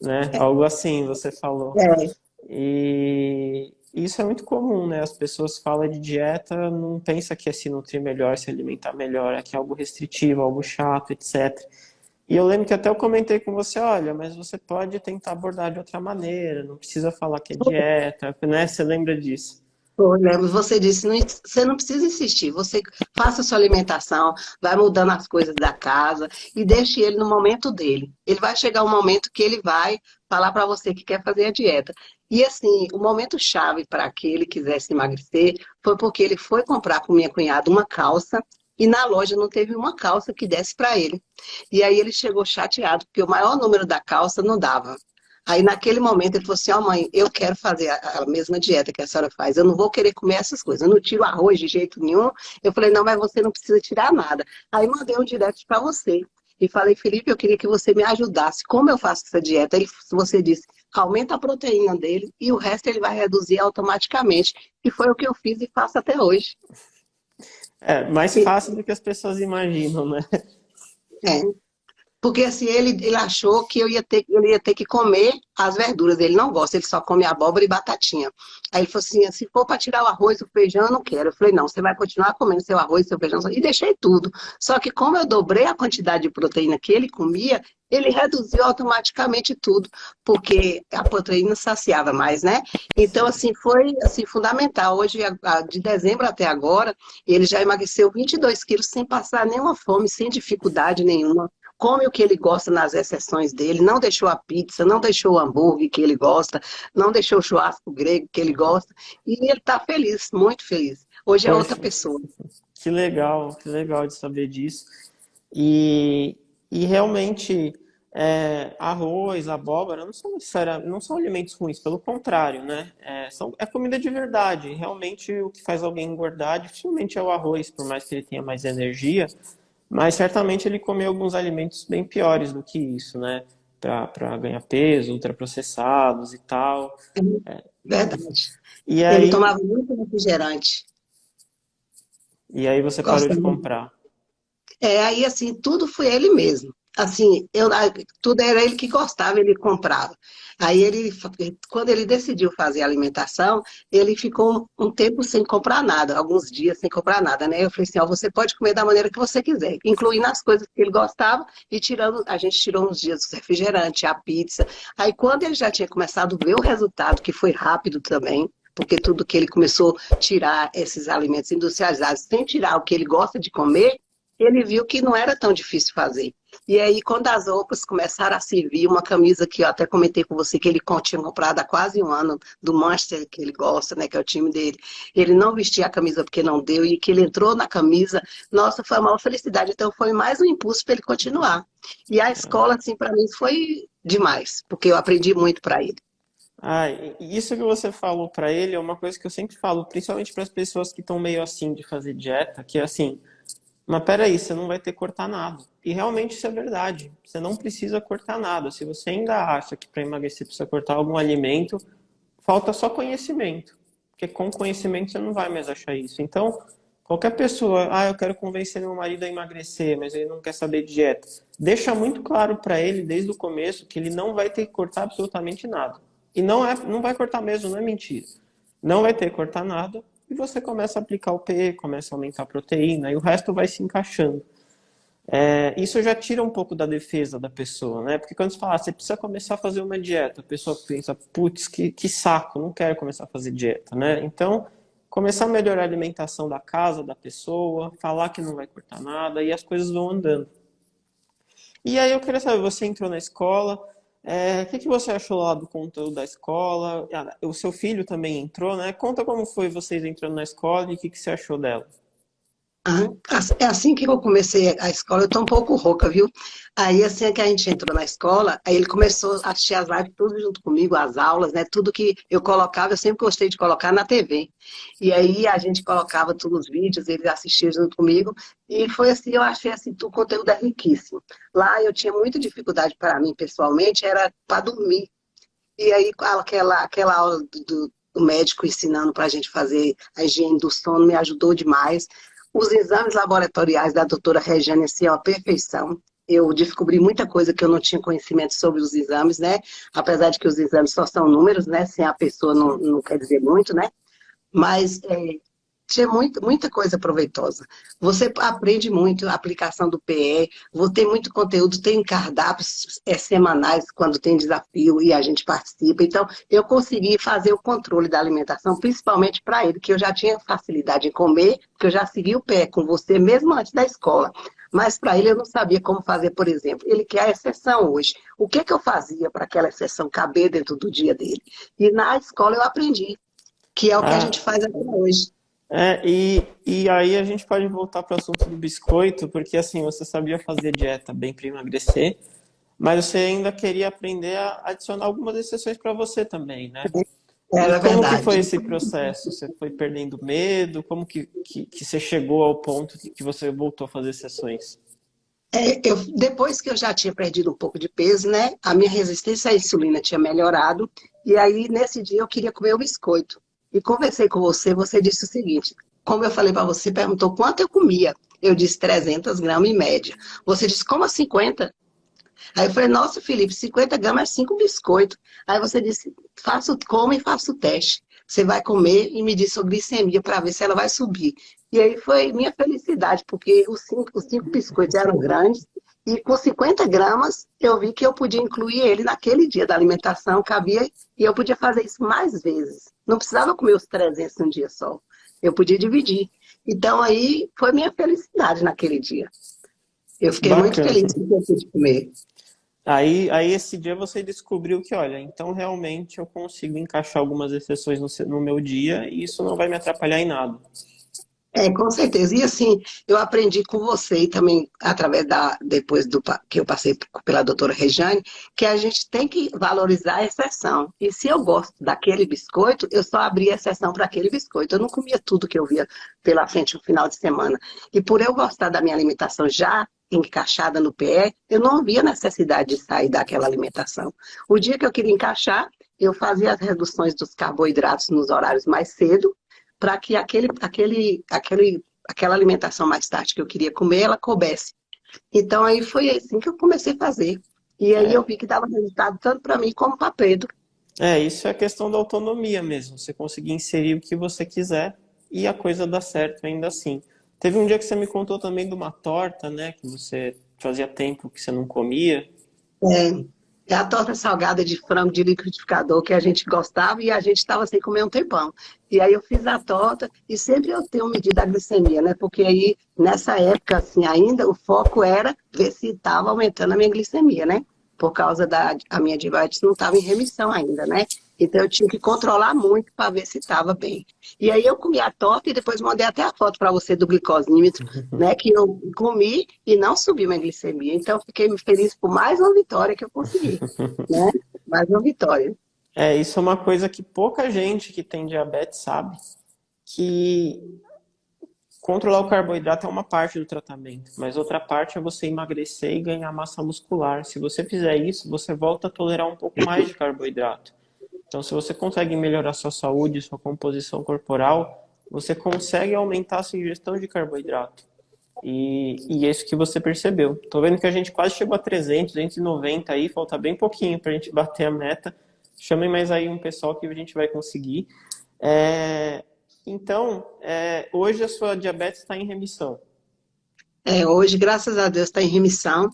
né? Algo assim, você falou. É, E isso é muito comum, né? As pessoas falam de dieta, não pensa que é se nutrir melhor, se alimentar melhor, é que é algo restritivo, algo chato, etc. E eu lembro que até eu comentei com você, olha, mas você pode tentar abordar de outra maneira, não precisa falar que é dieta, né? Você lembra disso? eu lembro, você disse, você não precisa insistir, você faça a sua alimentação, vai mudando as coisas da casa e deixe ele no momento dele. Ele vai chegar um momento que ele vai falar para você que quer fazer a dieta. E assim, o momento chave para que ele quisesse emagrecer foi porque ele foi comprar com minha cunhada uma calça e na loja não teve uma calça que desse para ele. E aí ele chegou chateado, porque o maior número da calça não dava. Aí, naquele momento, ele falou assim: Ó, mãe, eu quero fazer a mesma dieta que a senhora faz. Eu não vou querer comer essas coisas. Eu não tiro arroz de jeito nenhum. Eu falei: não, mas você não precisa tirar nada. Aí, mandei um direct para você. E falei: Felipe, eu queria que você me ajudasse. Como eu faço essa dieta? Você disse: aumenta a proteína dele e o resto ele vai reduzir automaticamente. E foi o que eu fiz e faço até hoje. É mais E, fácil do que as pessoas imaginam, né? é, Porque assim, ele achou que ele ia ter que comer as verduras. Ele não gosta, ele só come abóbora e batatinha. Aí ele falou assim: se for para tirar o arroz e o feijão, eu não quero. Eu falei: não, você vai continuar comendo seu arroz, seu feijão. E deixei tudo. Só que como eu dobrei a quantidade de proteína que ele comia, ele reduziu automaticamente tudo, porque a proteína saciava mais, né? Então, Sim. assim, foi assim, fundamental. Hoje, de dezembro até agora, ele já emagreceu 22 quilos sem passar nenhuma fome, sem dificuldade nenhuma. Come o que ele gosta nas exceções dele, não deixou a pizza, não deixou o hambúrguer que ele gosta, não deixou o churrasco grego que ele gosta, e ele está feliz, muito feliz. Hoje é outra Poxa, pessoa. que legal de saber disso. E, e realmente, arroz, abóbora não são necessariamente, não são alimentos ruins, pelo contrário, né? É comida de verdade. Realmente, o que faz alguém engordar dificilmente é o arroz, por mais que ele tenha mais energia, mas certamente ele comeu alguns alimentos bem piores do que isso, né? Para ganhar peso, ultraprocessados e tal. Verdade. E Ele aí, tomava muito refrigerante. e aí você parou Gosta de muito. comprar. Aí assim, tudo foi ele mesmo. Assim, tudo era ele que gostava, ele comprava. Aí quando ele decidiu fazer a alimentação, ele ficou um tempo sem comprar nada, alguns dias sem comprar nada, né? Eu falei assim, ó, você pode comer da maneira que você quiser, incluindo as coisas que ele gostava e tirando, a gente tirou uns dias o refrigerante, a pizza. Aí quando ele já tinha começado a ver o resultado, que foi rápido também, porque tudo que ele começou a tirar esses alimentos industrializados, sem tirar o que ele gosta de comer, ele viu que não era tão difícil fazer. E aí, quando as roupas começaram a servir, uma camisa que eu até comentei com você, que ele tinha comprado há quase um ano, do Manchester, que ele gosta, né, que é o time dele, ele não vestia a camisa porque não deu, e que ele entrou na camisa, nossa, foi uma felicidade. Então, foi mais um impulso para ele continuar. E a escola, assim, para mim, foi demais, porque eu aprendi muito para ele. Ah, e isso que você falou pra ele é uma coisa que eu sempre falo, principalmente para as pessoas que estão meio assim de fazer dieta, que é assim, mas peraí, você não vai ter que cortar nada. E realmente isso é verdade. Você não precisa cortar nada. Se você ainda acha que para emagrecer precisa cortar algum alimento, falta só conhecimento. Porque com conhecimento você não vai mais achar isso. Então, qualquer pessoa, eu quero convencer meu marido a emagrecer, mas ele não quer saber de dieta. Deixa muito claro para ele desde o começo que ele não vai ter que cortar absolutamente nada. E não vai cortar mesmo, não é mentira. Não vai ter que cortar nada e você começa a aplicar o P, começa a aumentar a proteína e o resto vai se encaixando. Isso já tira um pouco da defesa da pessoa, né? Porque quando você fala, você precisa começar a fazer uma dieta, a pessoa pensa, putz, que saco, não quero começar a fazer dieta, né? Então, começar a melhorar a alimentação da casa, da pessoa, falar que não vai cortar nada e as coisas vão andando. E aí eu queria saber, você entrou na escola, o que você achou lá do conteúdo da escola? O seu filho também entrou, né? Conta como foi vocês entrando na escola e o que você achou dela. É assim que eu comecei a escola, eu tô um pouco rouca, viu? Aí, assim que a gente entrou na escola, aí ele começou a assistir as lives tudo junto comigo, as aulas, né? Tudo que eu colocava, eu sempre gostei de colocar na TV. E aí a gente colocava todos os vídeos, ele assistia junto comigo, e foi assim, eu achei assim, o conteúdo é riquíssimo. Lá eu tinha muita dificuldade para mim, pessoalmente, era para dormir. E aí aquela aula do médico ensinando para a gente fazer a higiene do sono me ajudou demais. Os exames laboratoriais da doutora Regiane, assim, ó, perfeição. Eu descobri muita coisa que eu não tinha conhecimento sobre os exames, né? Apesar de que os exames só são números, né? Sem a pessoa não quer dizer muito, né? Mas tinha muita coisa proveitosa. Você aprende muito a aplicação do PE, vou ter muito conteúdo, tem cardápios semanais quando tem desafio e a gente participa. Então, eu consegui fazer o controle da alimentação, principalmente para ele, que eu já tinha facilidade em comer, porque eu já segui o PE com você mesmo antes da escola. Mas para ele eu não sabia como fazer, por exemplo. Ele quer a exceção hoje. O que eu fazia para aquela exceção caber dentro do dia dele? E na escola eu aprendi, que é o que a gente Ah, faz até hoje. e aí a gente pode voltar para o assunto do biscoito, porque assim, você sabia fazer dieta bem para emagrecer, mas você ainda queria aprender a adicionar algumas exceções para você também, né? E Era como que foi verdade. esse processo? Você foi perdendo medo? Como que você chegou ao ponto que você voltou a fazer sessões? Depois que eu já tinha perdido um pouco de peso, né? A minha resistência à insulina tinha melhorado. E aí, nesse dia, eu queria comer o biscoito. E conversei com você, você disse o seguinte: como eu falei para você, perguntou quanto eu comia. Eu disse 300 gramas em média. Você disse, como a 50? Aí eu falei, nossa, Felipe, 50 gramas é 5 biscoitos. Aí você disse, come e faça o teste. Você vai comer e me diz sua glicemia para ver se ela vai subir. E aí foi minha felicidade, porque os cinco biscoitos eram grandes, e com 50 gramas eu vi que eu podia incluir ele naquele dia da alimentação, cabia, e eu podia fazer isso mais vezes. Não precisava comer os 300 num dia só. Eu podia dividir. Então aí foi minha felicidade naquele dia. Eu fiquei muito Bacana. feliz com o que eu pude comer. Aí esse dia você descobriu que, olha, então realmente eu consigo encaixar algumas exceções no meu dia e isso não vai me atrapalhar em nada. É, com certeza. E assim, eu aprendi com você e também através depois que eu passei pela doutora Rejane, que a gente tem que valorizar a exceção. E se eu gosto daquele biscoito, eu só abria exceção para aquele biscoito. Eu não comia tudo que eu via pela frente no final de semana. E por eu gostar da minha alimentação já encaixada no PE, eu não havia necessidade de sair daquela alimentação. O dia que eu queria encaixar, eu fazia as reduções dos carboidratos nos horários mais cedo, para que aquela alimentação mais tarde que eu queria comer, ela coubesse. Então, aí foi assim que eu comecei a fazer. E aí eu É, vi que dava resultado tanto para mim como para Pedro. isso é questão da autonomia mesmo. Você conseguir inserir o que você quiser e a coisa dá certo ainda assim. Teve um dia que você me contou também de uma torta, né? Que você fazia tempo que você não comia. É a torta salgada de frango de liquidificador que a gente gostava e a gente estava sem comer um tempão. E aí eu fiz a torta e sempre eu tenho medido a glicemia, né? Porque aí, nessa época, assim, ainda o foco era ver se estava aumentando a minha glicemia, né? Por causa da a minha diabetes não estava em remissão ainda, né? Então eu tinha que controlar muito para ver se estava bem. E aí eu comi a torta e depois mandei até a foto para você do glicosímetro, né? Que eu comi e não subiu minha glicemia. Então eu fiquei feliz por mais uma vitória que eu consegui, né? Mais uma vitória. Isso é uma coisa que pouca gente que tem diabetes sabe, que controlar o carboidrato é uma parte do tratamento, mas outra parte é você emagrecer e ganhar massa muscular. Se você fizer isso, você volta a tolerar um pouco mais de carboidrato. Então, se você consegue melhorar sua saúde, sua composição corporal, você consegue aumentar a sua ingestão de carboidrato. E é isso que você percebeu. Tô vendo que a gente quase chegou a 300, 290 aí, falta bem pouquinho para a gente bater a meta. Chamem mais aí um pessoal que a gente vai conseguir. Então, hoje a sua diabetes está em remissão. Hoje, graças a Deus, está em remissão.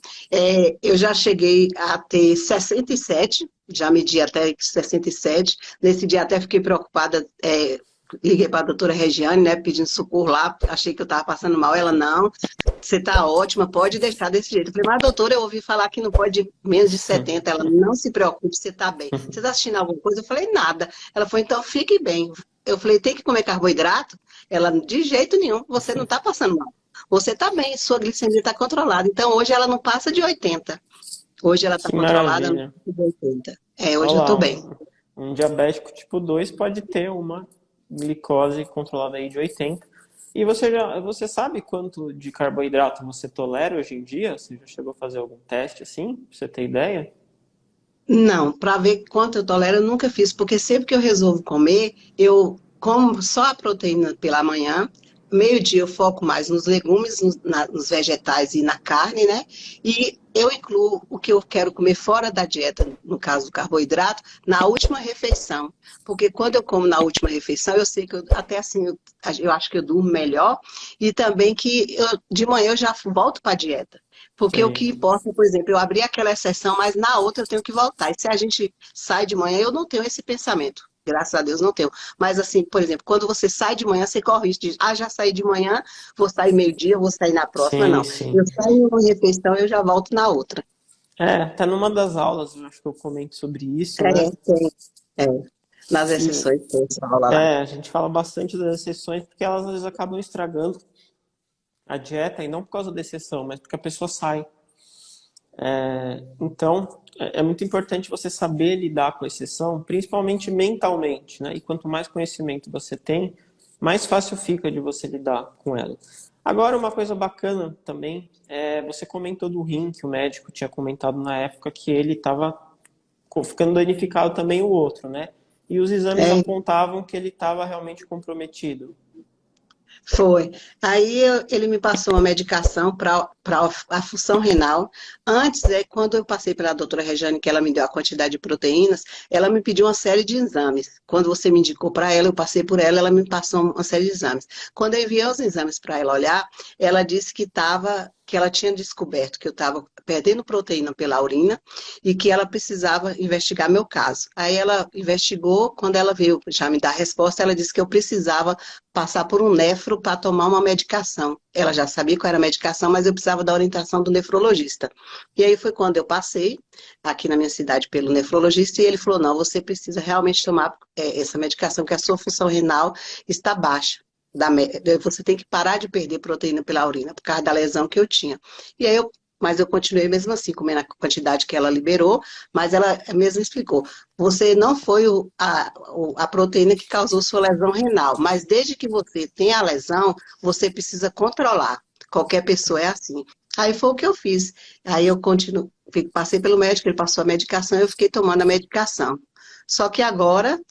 Eu já cheguei a ter 67, já medi até 67. Nesse dia até fiquei preocupada, liguei para a doutora Regiane, né, pedindo socorro lá, achei que eu estava passando mal. Ela, não, você está ótima, pode deixar desse jeito. Eu falei, mas doutora, eu ouvi falar que não pode menos de 70. Ela, não se preocupe, você está bem. Você está assistindo alguma coisa? Eu falei, nada. Ela falou, então fique bem. Eu falei, tem que comer carboidrato? Ela, de jeito nenhum, você não está passando mal. Você está bem, sua glicemia está controlada. Então, hoje ela não passa de 80. Hoje ela está Que controlada no maravilha. de 80. Olha Hoje eu lá, estou bem. um diabético tipo 2 pode ter uma glicose controlada aí de 80. E você sabe quanto de carboidrato você tolera hoje em dia? Você já chegou a fazer algum teste assim, pra você ter ideia? Não, para ver quanto eu tolero, eu nunca fiz, porque sempre que eu resolvo comer, eu como só a proteína pela manhã. Meio-dia eu foco mais nos legumes, nos vegetais e na carne, né? E eu incluo o que eu quero comer fora da dieta, no caso do carboidrato, na última refeição. Porque quando eu como na última refeição, eu sei que até assim eu acho que eu durmo melhor e também que de manhã eu já volto para a dieta. Porque o Sei. que importa, por exemplo, eu abri aquela exceção, mas na outra eu tenho que voltar. E se a gente sai de manhã, eu não tenho esse pensamento. Graças a Deus não tenho. Mas assim, por exemplo, quando você sai de manhã, você corre risco de, já saí de manhã, vou sair meio-dia, vou sair na próxima. Sim, Não. sim. Eu saio em uma refeição, eu já volto na outra. Tá numa das aulas, eu acho que eu comento sobre isso, né? Tem. É. Nas Que exceções tem essa aula lá. a gente fala bastante das exceções porque elas às vezes acabam estragando a dieta, e não por causa da exceção, mas porque a pessoa sai. Então, é muito importante você saber lidar com a exceção, principalmente mentalmente, né? E quanto mais conhecimento você tem, mais fácil fica de você lidar com ela. Agora, uma coisa bacana também, você comentou do rim, que o médico tinha comentado na época que ele estava ficando danificado também o outro, né? E os exames É, apontavam que ele estava realmente comprometido. Foi. Ele me passou uma medicação para a função renal. Antes, quando eu passei pela doutora Rejane, que ela me deu a quantidade de proteínas, ela me pediu uma série de exames. Quando você me indicou para ela, eu passei por ela, ela me passou uma série de exames. Quando eu enviei os exames para ela olhar, ela disse que ela tinha descoberto que eu estava perdendo proteína pela urina e que ela precisava investigar meu caso. Aí ela investigou, quando ela veio já me dar a resposta, ela disse que eu precisava passar por um nefro para tomar uma medicação. Ela já sabia qual era a medicação, mas eu precisava da orientação do nefrologista. E aí foi quando eu passei aqui na minha cidade pelo nefrologista e ele falou: não, você precisa realmente tomar essa medicação, que a sua função renal está baixa. Você tem que parar de perder proteína pela urina, por causa da lesão que eu tinha. E aí mas eu continuei mesmo assim, comendo a quantidade que ela liberou, mas ela mesmo explicou. Você não foi a proteína que causou sua lesão renal, mas desde que você tem a lesão, você precisa controlar. Qualquer pessoa é assim. Aí foi o que eu fiz. Aí eu passei pelo médico, ele passou a medicação, eu fiquei tomando a medicação. Só que agora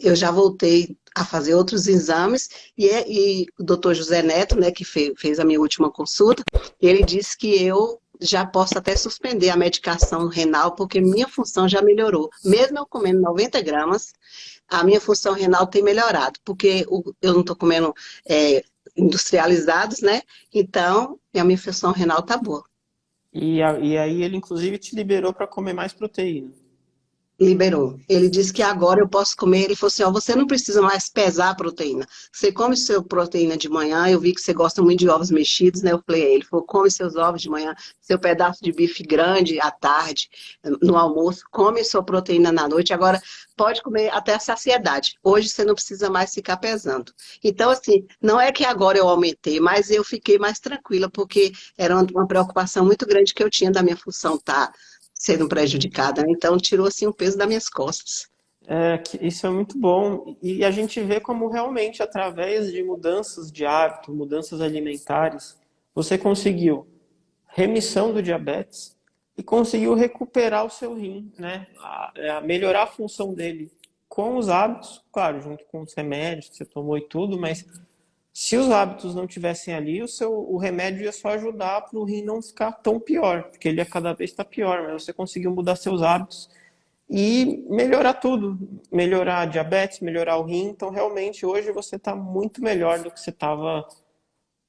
eu já voltei a fazer outros exames e o doutor José Neto, né, que fez a minha última consulta, ele disse que eu já posso até suspender a medicação renal, porque minha função já melhorou. Mesmo eu comendo 90 gramas, a minha função renal tem melhorado, porque eu não estou comendo industrializados, né? Então, a minha função renal tá boa. E aí ele inclusive te liberou para comer mais proteína. Liberou. Ele disse que agora eu posso comer. Ele falou assim: ó, você não precisa mais pesar a proteína. Você come sua proteína de manhã. Eu vi que você gosta muito de ovos mexidos, né? Eu falei: ele falou, come seus ovos de manhã, seu pedaço de bife grande à tarde, no almoço, come sua proteína na noite. Agora pode comer até a saciedade. Hoje você não precisa mais ficar pesando. Então, assim, não é que agora eu aumentei, mas eu fiquei mais tranquila, porque era uma preocupação muito grande que eu tinha da minha função estar sendo prejudicada, né? Então tirou assim o peso das minhas costas. Isso é muito bom. E a gente vê como realmente, através de mudanças de hábito, mudanças alimentares, você conseguiu remissão do diabetes e conseguiu recuperar o seu rim, né? Melhorar a função dele com os hábitos, claro, junto com os remédios que você tomou e tudo, mas se os hábitos não tivessem ali, o remédio ia só ajudar para o rim não ficar tão pior, porque ele ia cada vez estar pior, mas você conseguiu mudar seus hábitos e melhorar tudo, melhorar a diabetes, melhorar o rim. Então, realmente, hoje você está muito melhor do que você estava,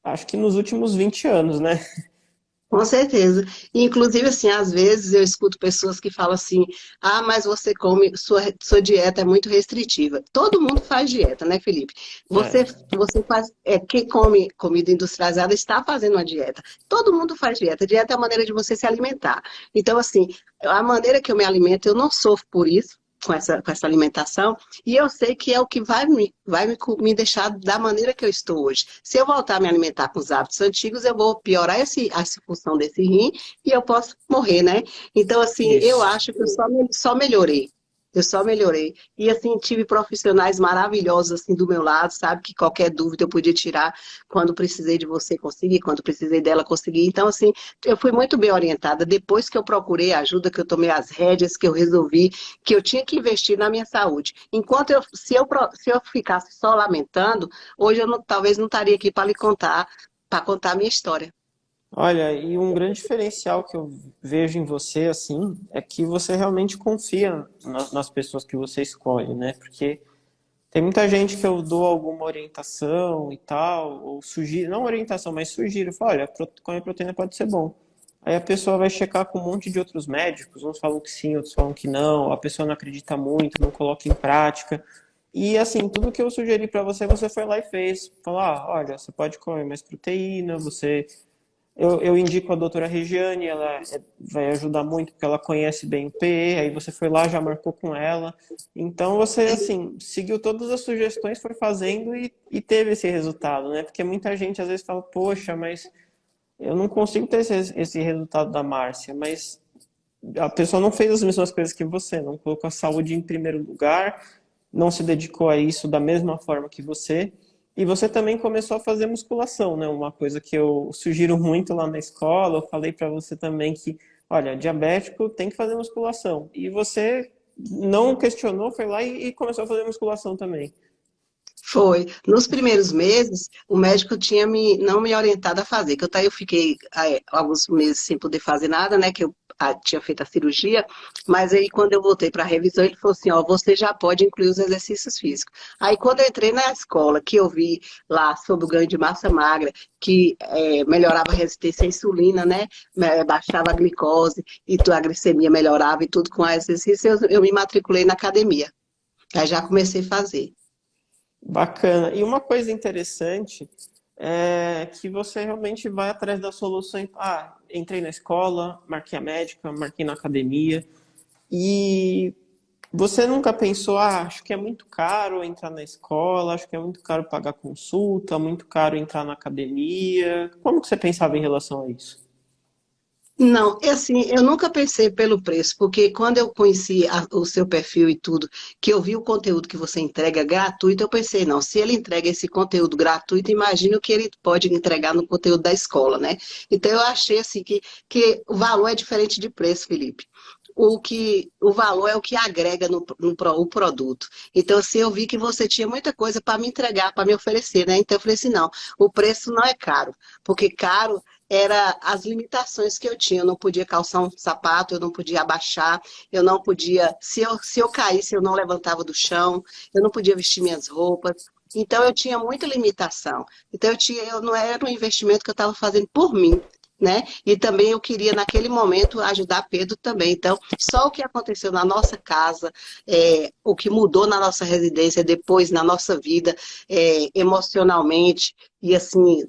acho que nos últimos 20 anos, né? Com certeza. Inclusive, assim, às vezes eu escuto pessoas que falam assim: ah, mas você come, sua dieta é muito restritiva. Todo mundo faz dieta, né, Felipe? Você, É. você faz, quem come comida industrializada está fazendo uma dieta. Todo mundo faz dieta. Dieta é a maneira de você se alimentar. Então, assim, a maneira que eu me alimento, eu não sofro por isso. Com essa alimentação, e eu sei que é o que vai me deixar da maneira que eu estou hoje. Se eu voltar a me alimentar com os hábitos antigos, eu vou piorar essa função desse rim e eu posso morrer, né? Então, assim, eu Isso. acho que eu só melhorei. Eu só melhorei. E, assim, tive profissionais maravilhosos, assim, do meu lado, sabe? Que qualquer dúvida eu podia tirar quando precisei de você conseguir, quando precisei dela conseguir. Então, assim, eu fui muito bem orientada. Depois que eu procurei ajuda, que eu tomei as rédeas, que eu resolvi que eu tinha que investir na minha saúde. Se eu ficasse só lamentando, hoje eu talvez não estaria aqui para contar a minha história. Olha, e um grande diferencial que eu vejo em você, assim, é que você realmente confia nas pessoas que você escolhe, né? Porque tem muita gente que eu dou alguma orientação e tal, ou sugiro, não orientação, mas sugiro, falo, olha, comer proteína pode ser bom. Aí a pessoa vai checar com um monte de outros médicos, uns falam que sim, outros falam que não, a pessoa não acredita muito, não coloca em prática. E assim, tudo que eu sugeri para você, você foi lá e fez. Falar, olha, você pode comer mais proteína, eu indico a doutora Regiane, vai ajudar muito porque ela conhece bem o PE, aí você foi lá, já marcou com ela. Então você, assim, seguiu todas as sugestões, foi fazendo e teve esse resultado, né? Porque muita gente às vezes fala, poxa, mas eu não consigo ter esse resultado da Márcia, mas a pessoa não fez as mesmas coisas que você, não colocou a saúde em primeiro lugar, não se dedicou a isso da mesma forma que você. E você também começou a fazer musculação, né? Uma coisa que eu sugiro muito lá na escola. Eu falei para você também que, olha, diabético tem que fazer musculação. E você não questionou, foi lá e começou a fazer musculação também. Foi. Nos primeiros meses, o médico tinha não me orientado a fazer, que eu fiquei alguns meses sem poder fazer nada, né? Que eu tinha feito a cirurgia, mas aí quando eu voltei para a revisão, ele falou assim, ó, você já pode incluir os exercícios físicos. Aí quando eu entrei na escola, que eu vi lá sobre o ganho de massa magra, que melhorava a resistência à insulina, né? Baixava a glicose, e a glicemia melhorava e tudo com exercício, eu me matriculei na academia. Aí já comecei a fazer. Bacana. E uma coisa interessante é que você realmente vai atrás das soluções. Ah, entrei na escola, marquei a médica, marquei na academia. E você nunca pensou, ah, acho que é muito caro entrar na escola, acho que é muito caro pagar consulta, muito caro entrar na academia. Como que você pensava em relação a isso? Não, é assim, eu nunca pensei pelo preço, porque quando eu conheci o seu perfil e tudo, que eu vi o conteúdo que você entrega gratuito, eu pensei, não, se ele entrega esse conteúdo gratuito, imagino que ele pode entregar no conteúdo da escola, né? Então eu achei assim que o valor é diferente de preço, Felipe. O valor é o que agrega o produto. Então, assim, eu vi que você tinha muita coisa para me entregar, para me oferecer, né? Então, eu falei assim: não, o preço não é caro, porque caro era as limitações que eu tinha. Eu não podia calçar um sapato, eu não podia abaixar, eu não podia. Se eu caísse, eu não levantava do chão, eu não podia vestir minhas roupas. Então, eu tinha muita limitação. Então, eu não era um investimento que eu estava fazendo por mim, né? E também eu queria, naquele momento, ajudar Pedro também. Então, só o que aconteceu na nossa casa, o que mudou na nossa residência, depois na nossa vida, emocionalmente, e assim,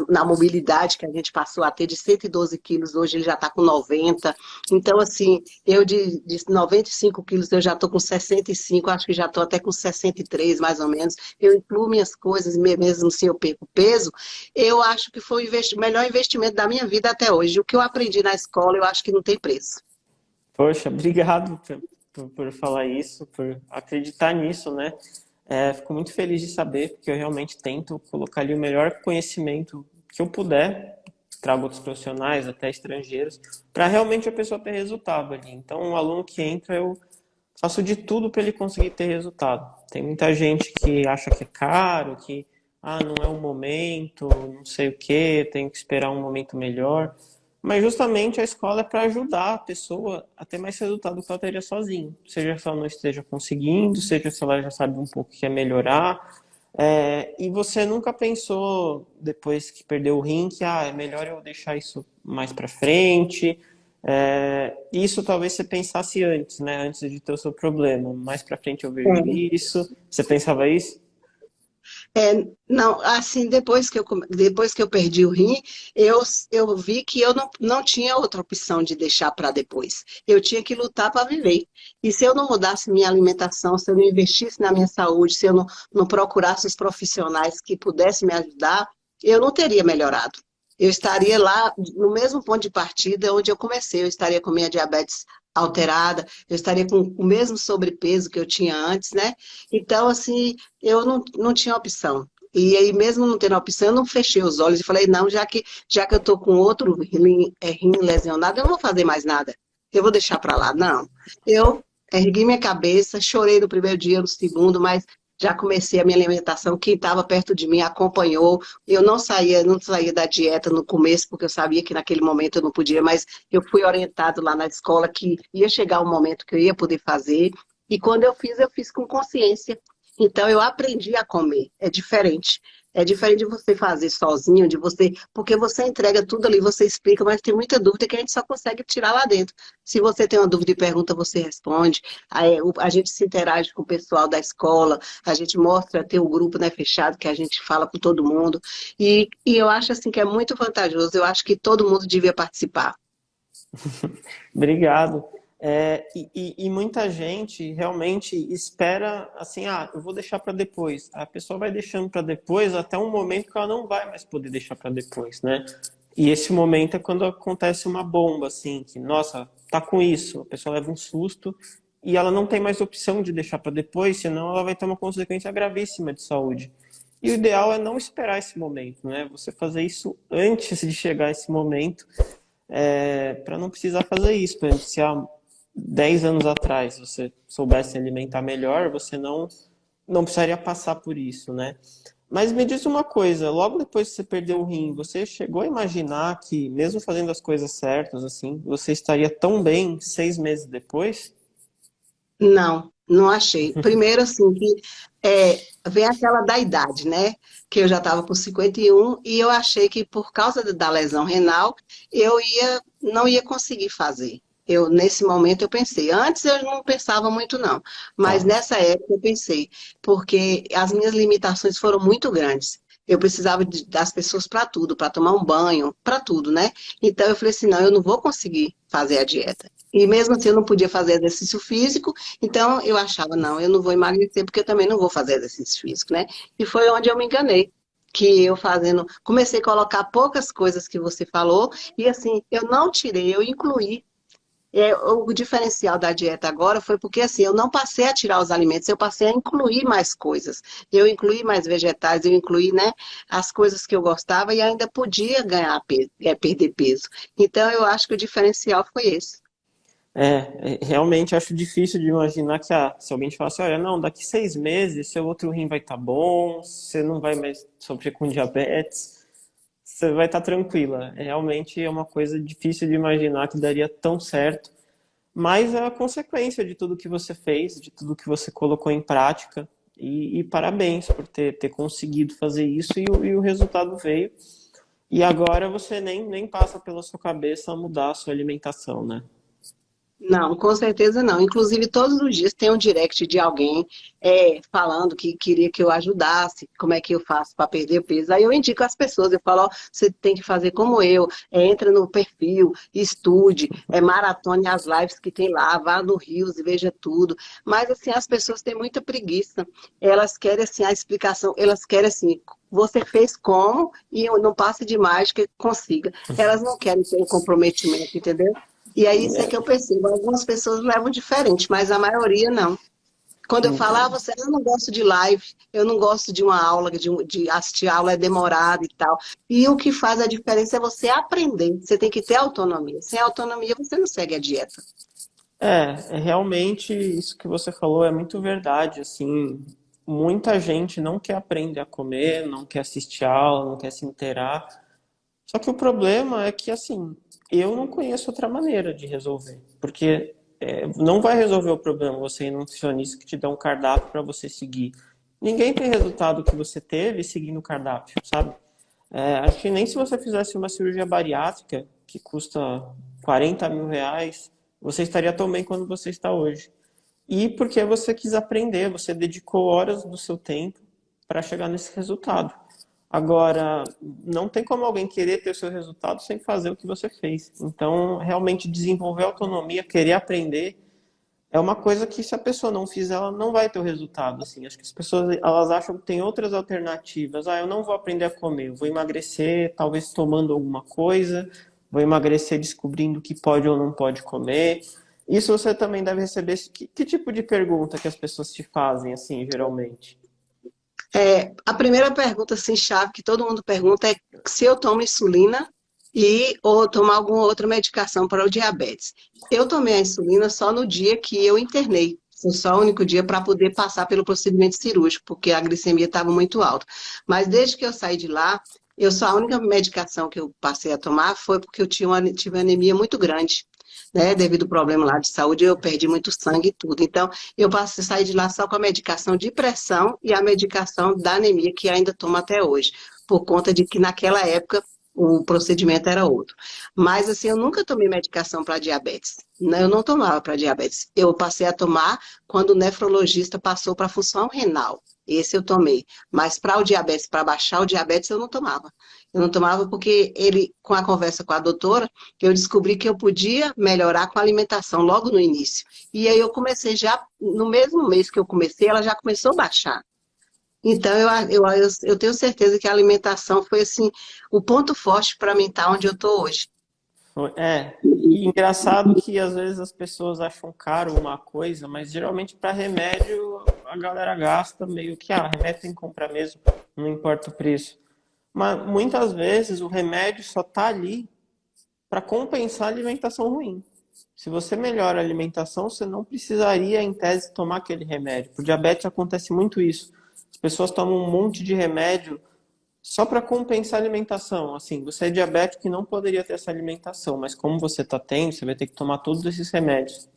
na mobilidade que a gente passou a ter de 112 quilos, hoje ele já está com 90. Então, assim, eu de 95 quilos, eu já estou com 65, acho que já estou até com 63, mais ou menos. Eu incluo minhas coisas, mesmo se eu perco peso, eu acho que foi o melhor investimento da minha vida até hoje. O que eu aprendi na escola, eu acho que não tem preço. Poxa, obrigado por falar isso, por acreditar nisso, né? Fico muito feliz de saber, porque eu realmente tento colocar ali o melhor conhecimento que eu puder, trago outros profissionais, até estrangeiros, para realmente a pessoa ter resultado ali. Então, um aluno que entra, eu faço de tudo para ele conseguir ter resultado. Tem muita gente que acha que é caro, que não é o momento, não sei o que, tenho que esperar um momento melhor. Mas justamente a escola é para ajudar a pessoa a ter mais resultado que ela teria sozinho. Seja se ela não esteja conseguindo, seja se ela já sabe um pouco que quer melhorar. E você nunca pensou, depois que perdeu o rim, que é melhor eu deixar isso mais para frente. Isso talvez você pensasse antes, né? Antes de ter o seu problema. Mais para frente eu vejo isso. Você pensava isso? Não, assim, depois que eu perdi o rim, eu vi que eu não tinha outra opção de deixar para depois. Eu tinha que lutar para viver. E se eu não mudasse minha alimentação, se eu não investisse na minha saúde, se eu não procurasse os profissionais que pudessem me ajudar, eu não teria melhorado. Eu estaria lá no mesmo ponto de partida onde eu comecei, eu estaria com minha diabetes alterada, eu estaria com o mesmo sobrepeso que eu tinha antes, né? Então, assim, eu não tinha opção. E aí, mesmo não tendo opção, eu não fechei os olhos e falei, não, já que eu tô com outro rim lesionado, eu não vou fazer mais nada. Eu vou deixar para lá. Não. Eu ergui minha cabeça, chorei no primeiro dia, no segundo, mas já comecei a minha alimentação. Quem estava perto de mim acompanhou. Eu não saía da dieta no começo, porque eu sabia que naquele momento eu não podia, mas eu fui orientado lá na escola que ia chegar um momento que eu ia poder fazer. E quando eu fiz com consciência. Então eu aprendi a comer. É diferente. É diferente de você fazer sozinho, porque você entrega tudo ali, você explica, mas tem muita dúvida que a gente só consegue tirar lá dentro. Se você tem uma dúvida e pergunta, você responde. Aí, a gente se interage com o pessoal da escola, a gente mostra, tem um grupo, né, fechado que a gente fala com todo mundo. E eu acho assim que é muito vantajoso. Eu acho que todo mundo devia participar. Obrigado. E muita gente realmente espera assim, eu vou deixar para depois. A pessoa vai deixando para depois até um momento que ela não vai mais poder deixar para depois, né? E esse momento é quando acontece uma bomba, assim, que, nossa, tá com isso, a pessoa leva um susto e ela não tem mais opção de deixar para depois, senão ela vai ter uma consequência gravíssima de saúde. E o ideal é não esperar esse momento, né? Você fazer isso antes de chegar esse momento, para não precisar fazer isso. Por exemplo, se há 10 anos atrás você soubesse alimentar melhor, você não não precisaria passar por isso, né? Mas me diz uma coisa, logo depois que você perdeu o rim, você chegou a imaginar que, mesmo fazendo as coisas certas, assim, você estaria tão bem 6 meses depois? Não, não achei. Primeiro, assim, que vem aquela da idade, né? Que eu já estava com 51 e eu achei que por causa da lesão renal, não ia conseguir fazer. Nesse momento eu pensei. Antes eu não pensava muito, não. Mas Tá. nessa época eu pensei, porque as minhas limitações foram muito grandes. Eu precisava das pessoas para tudo, para tomar um banho, para tudo, né? Então eu falei assim, não, eu não vou conseguir fazer a dieta. E mesmo assim eu não podia fazer exercício físico, então eu achava, não, eu não vou emagrecer porque eu também não vou fazer exercício físico, né? E foi onde eu me enganei. Que eu fazendo, comecei a colocar poucas coisas que você falou, e assim, eu não tirei, eu incluí. O diferencial da dieta agora foi porque assim, eu não passei a tirar os alimentos, eu passei a incluir mais coisas. Eu incluí mais vegetais, eu incluí, né, as coisas que eu gostava e ainda podia ganhar peso, perder peso. Então eu acho que o diferencial foi esse. Realmente acho difícil de imaginar que se alguém te falasse, olha, não, daqui 6 meses seu outro rim vai estar bom, você não vai mais sofrer com diabetes, você vai estar tranquila. Realmente é uma coisa difícil de imaginar que daria tão certo, mas é a consequência de tudo que você fez, de tudo que você colocou em prática, e parabéns por ter conseguido fazer isso e o resultado veio. E agora você nem passa pela sua cabeça mudar a sua alimentação, né? Não, com certeza não. Inclusive, todos os dias tem um direct de alguém falando que queria que eu ajudasse, como é que eu faço para perder peso. Aí eu indico às pessoas, eu falo, ó, você tem que fazer como eu, entra no perfil, estude, maratone as lives que tem lá, vá no Rios e veja tudo. Mas assim, as pessoas têm muita preguiça. Elas querem assim a explicação, elas querem assim, você fez como e não passe de mágica e consiga. Elas não querem ter o comprometimento, entendeu? E aí isso é que eu percebo. Algumas pessoas levam diferente, mas a maioria não. Quando eu falo, eu não gosto de live, eu não gosto de uma aula, de assistir aula é demorado e tal. E o que faz a diferença é você aprender. Você tem que ter autonomia. Sem autonomia, você não segue a dieta. Realmente isso que você falou é muito verdade, assim, muita gente não quer aprender a comer, não quer assistir aula, não quer se inteirar. Só que o problema é que, assim, eu não conheço outra maneira de resolver, porque não vai resolver o problema você ir num nutricionista que te dá um cardápio para você seguir. Ninguém tem resultado que você teve seguindo o cardápio, sabe? Acho que nem se você fizesse uma cirurgia bariátrica, que custa 40 mil reais, você estaria tão bem quanto você está hoje. E porque você quis aprender, você dedicou horas do seu tempo para chegar nesse resultado. Agora, não tem como alguém querer ter o seu resultado sem fazer o que você fez. Então, realmente desenvolver autonomia, querer aprender, é uma coisa que se a pessoa não fizer, ela não vai ter o resultado, assim. Acho que as pessoas, elas acham que tem outras alternativas. Eu não vou aprender a comer, eu vou emagrecer talvez tomando alguma coisa, vou emagrecer descobrindo o que pode ou não pode comer. Isso você também deve receber. Que tipo de pergunta que as pessoas te fazem, assim, geralmente? A primeira pergunta, assim, chave que todo mundo pergunta é se eu tomo insulina ou tomar alguma outra medicação para o diabetes. Eu tomei a insulina só no dia que eu internei. Foi só o único dia para poder passar pelo procedimento cirúrgico, porque a glicemia estava muito alta. Mas desde que eu saí de lá, a única medicação que eu passei a tomar foi porque eu tive uma anemia muito grande, né? Devido ao problema lá de saúde, eu perdi muito sangue e tudo. Então, eu passei a sair de lá só com a medicação de pressão e a medicação da anemia, que ainda tomo até hoje, por conta de que naquela época o procedimento era outro. Mas assim, eu nunca tomei medicação para diabetes. Eu não tomava para diabetes. Eu passei a tomar quando o nefrologista passou para função renal. Esse eu tomei. Mas para o diabetes, para baixar o diabetes, eu não tomava. Eu não tomava porque com a conversa com a doutora, eu descobri que eu podia melhorar com a alimentação logo no início. E aí eu comecei já, no mesmo mês que eu comecei, ela já começou a baixar. Então eu tenho certeza que a alimentação foi assim o ponto forte para mim estar onde eu estou hoje. E engraçado que às vezes as pessoas acham caro uma coisa, mas geralmente para remédio a galera gasta meio que, remédio tem que comprar mesmo, não importa o preço. Mas muitas vezes o remédio só tá ali para compensar a alimentação ruim. Se você melhora a alimentação, você não precisaria, em tese, tomar aquele remédio. Por diabetes acontece muito isso. As pessoas tomam um monte de remédio só para compensar a alimentação. Assim, você é diabético e não poderia ter essa alimentação, mas como você está tendo, você vai ter que tomar todos esses remédios.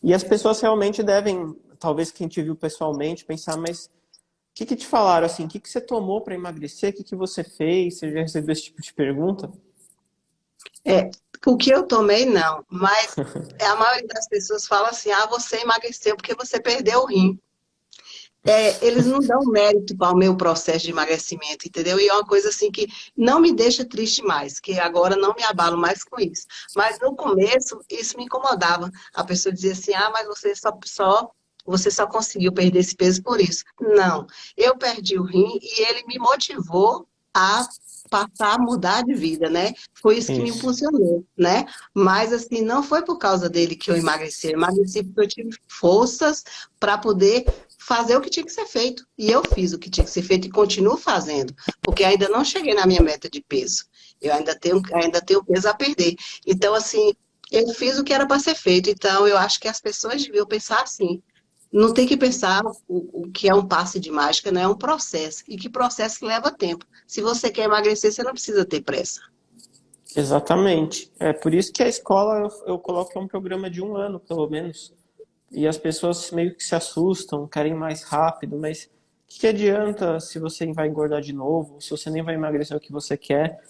E as pessoas realmente devem, talvez quem te viu pessoalmente, pensar, mas o que te falaram assim? O que você tomou para emagrecer? O que você fez? Você já recebeu esse tipo de pergunta? É, o que eu tomei, não, mas a maioria das pessoas fala assim, ah, você emagreceu porque você perdeu o rim. Eles não dão mérito para o meu processo de emagrecimento, entendeu? E é uma coisa assim que não me deixa triste mais, que agora não me abalo mais com isso. Mas no começo, isso me incomodava. A pessoa dizia assim, ah, mas você só conseguiu perder esse peso por isso. Não, eu perdi o rim e ele me motivou a passar a mudar de vida, né? Foi isso que me Isso. impulsionou, né? Mas assim, não foi por causa dele que eu emagreci. Eu emagreci porque eu tive forças para poder fazer o que tinha que ser feito. E eu fiz o que tinha que ser feito e continuo fazendo, porque ainda não cheguei na minha meta de peso. Eu ainda tenho peso a perder. Então, assim, eu fiz o que era para ser feito. Então, eu acho que as pessoas deviam pensar assim. Não tem que pensar o que é um passe de mágica, não é um processo. E que processo leva tempo. Se você quer emagrecer, você não precisa ter pressa. Exatamente. É por isso que a escola eu coloco que é um programa de 1 ano, pelo menos. E as pessoas meio que se assustam, querem mais rápido, mas o que adianta se você vai engordar de novo, se você nem vai emagrecer o que você quer?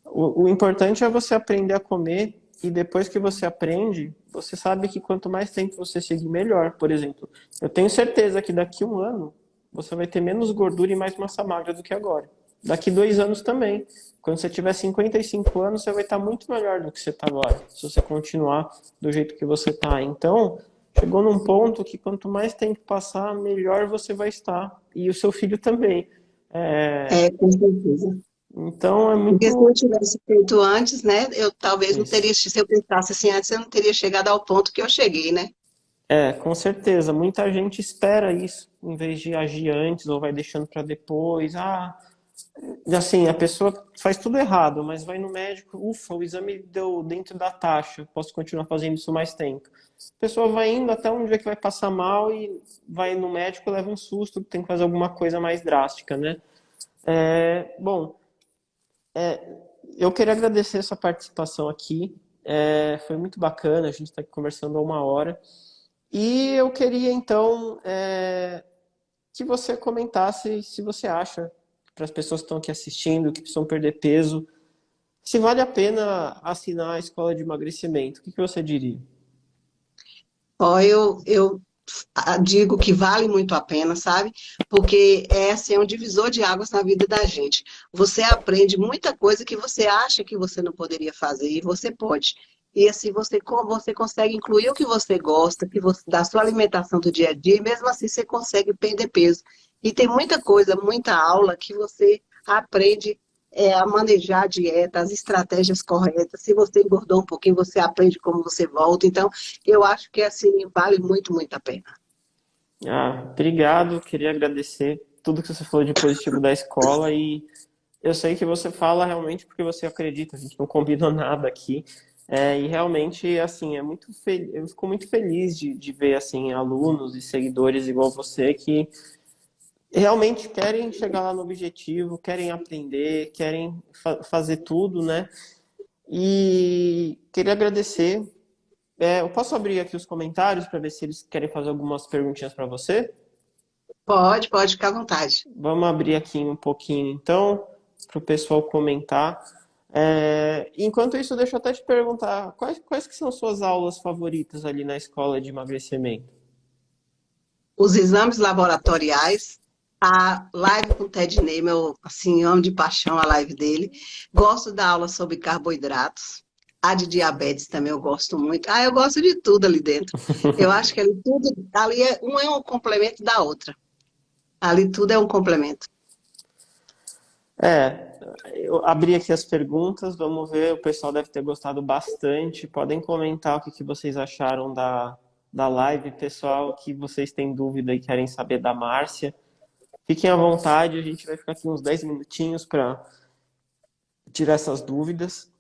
O importante é você aprender a comer e depois que você aprende, você sabe que quanto mais tempo você seguir, melhor. Por exemplo, eu tenho certeza que daqui 1 ano você vai ter menos gordura e mais massa magra do que agora. Daqui 2 anos também. Quando você tiver 55 anos, você vai estar muito melhor do que você está agora, se você continuar do jeito que você está. Então, chegou num ponto que quanto mais tempo passar, melhor você vai estar. E o seu filho também. É, É, com certeza. então, é Porque se eu muito tivesse feito antes, né, eu talvez não isso. teria, se eu pensasse assim antes, eu não teria chegado ao ponto que eu cheguei, né? É, com certeza. Muita gente espera isso, em vez de agir antes ou vai deixando para depois. Ah, assim, a pessoa faz tudo errado, mas vai no médico, ufa, o exame deu dentro da taxa, posso continuar fazendo isso mais tempo. A pessoa vai indo até um dia que vai passar mal e vai no médico, leva um susto, tem que fazer alguma coisa mais drástica, né? Bom, eu queria agradecer essa participação aqui. Foi muito bacana, a gente está aqui conversando há 1 hora. E eu queria, então, que você comentasse se você acha, para as pessoas que estão aqui assistindo, que precisam perder peso, se vale a pena assinar a escola de emagrecimento. O que você diria? Ó, eu digo que vale muito a pena, sabe? Porque é assim, é um divisor de águas na vida da gente. Você aprende muita coisa que você acha que você não poderia fazer e você pode. E assim você consegue incluir o que você gosta, da sua alimentação do dia a dia, e mesmo assim você consegue perder peso. E tem muita coisa, muita aula que você aprende a manejar a dieta, as estratégias corretas. Se você engordou um pouquinho, você aprende como você volta. Então, eu acho que assim vale muito, muito a pena. Ah, obrigado, queria agradecer tudo que você falou de positivo da escola e eu sei que você fala realmente porque você acredita, a gente não combinou nada aqui. E realmente, assim, eu fico muito feliz de ver, assim, alunos e seguidores igual você que realmente querem chegar lá no objetivo, querem aprender, querem fazer tudo, né? E queria agradecer. Eu posso abrir aqui os comentários para ver se eles querem fazer algumas perguntinhas para você? Pode ficar à vontade. Vamos abrir aqui um pouquinho, então, para o pessoal comentar. Enquanto isso, deixa eu até te perguntar, quais que são suas aulas favoritas ali na escola de emagrecimento? Os exames laboratoriais, a live com o Ted Ney, eu assim, amo de paixão a live dele. Gosto da aula sobre carboidratos. A de diabetes também eu gosto muito. Ah, eu gosto de tudo ali dentro. Eu acho que ali tudo, ali é um complemento da outra. Ali tudo é um complemento. Eu abri aqui as perguntas, vamos ver, o pessoal deve ter gostado bastante. Podem comentar o que vocês acharam da live, pessoal, que vocês têm dúvida e querem saber da Márcia. Fiquem à vontade, a gente vai ficar aqui uns 10 minutinhos para tirar essas dúvidas.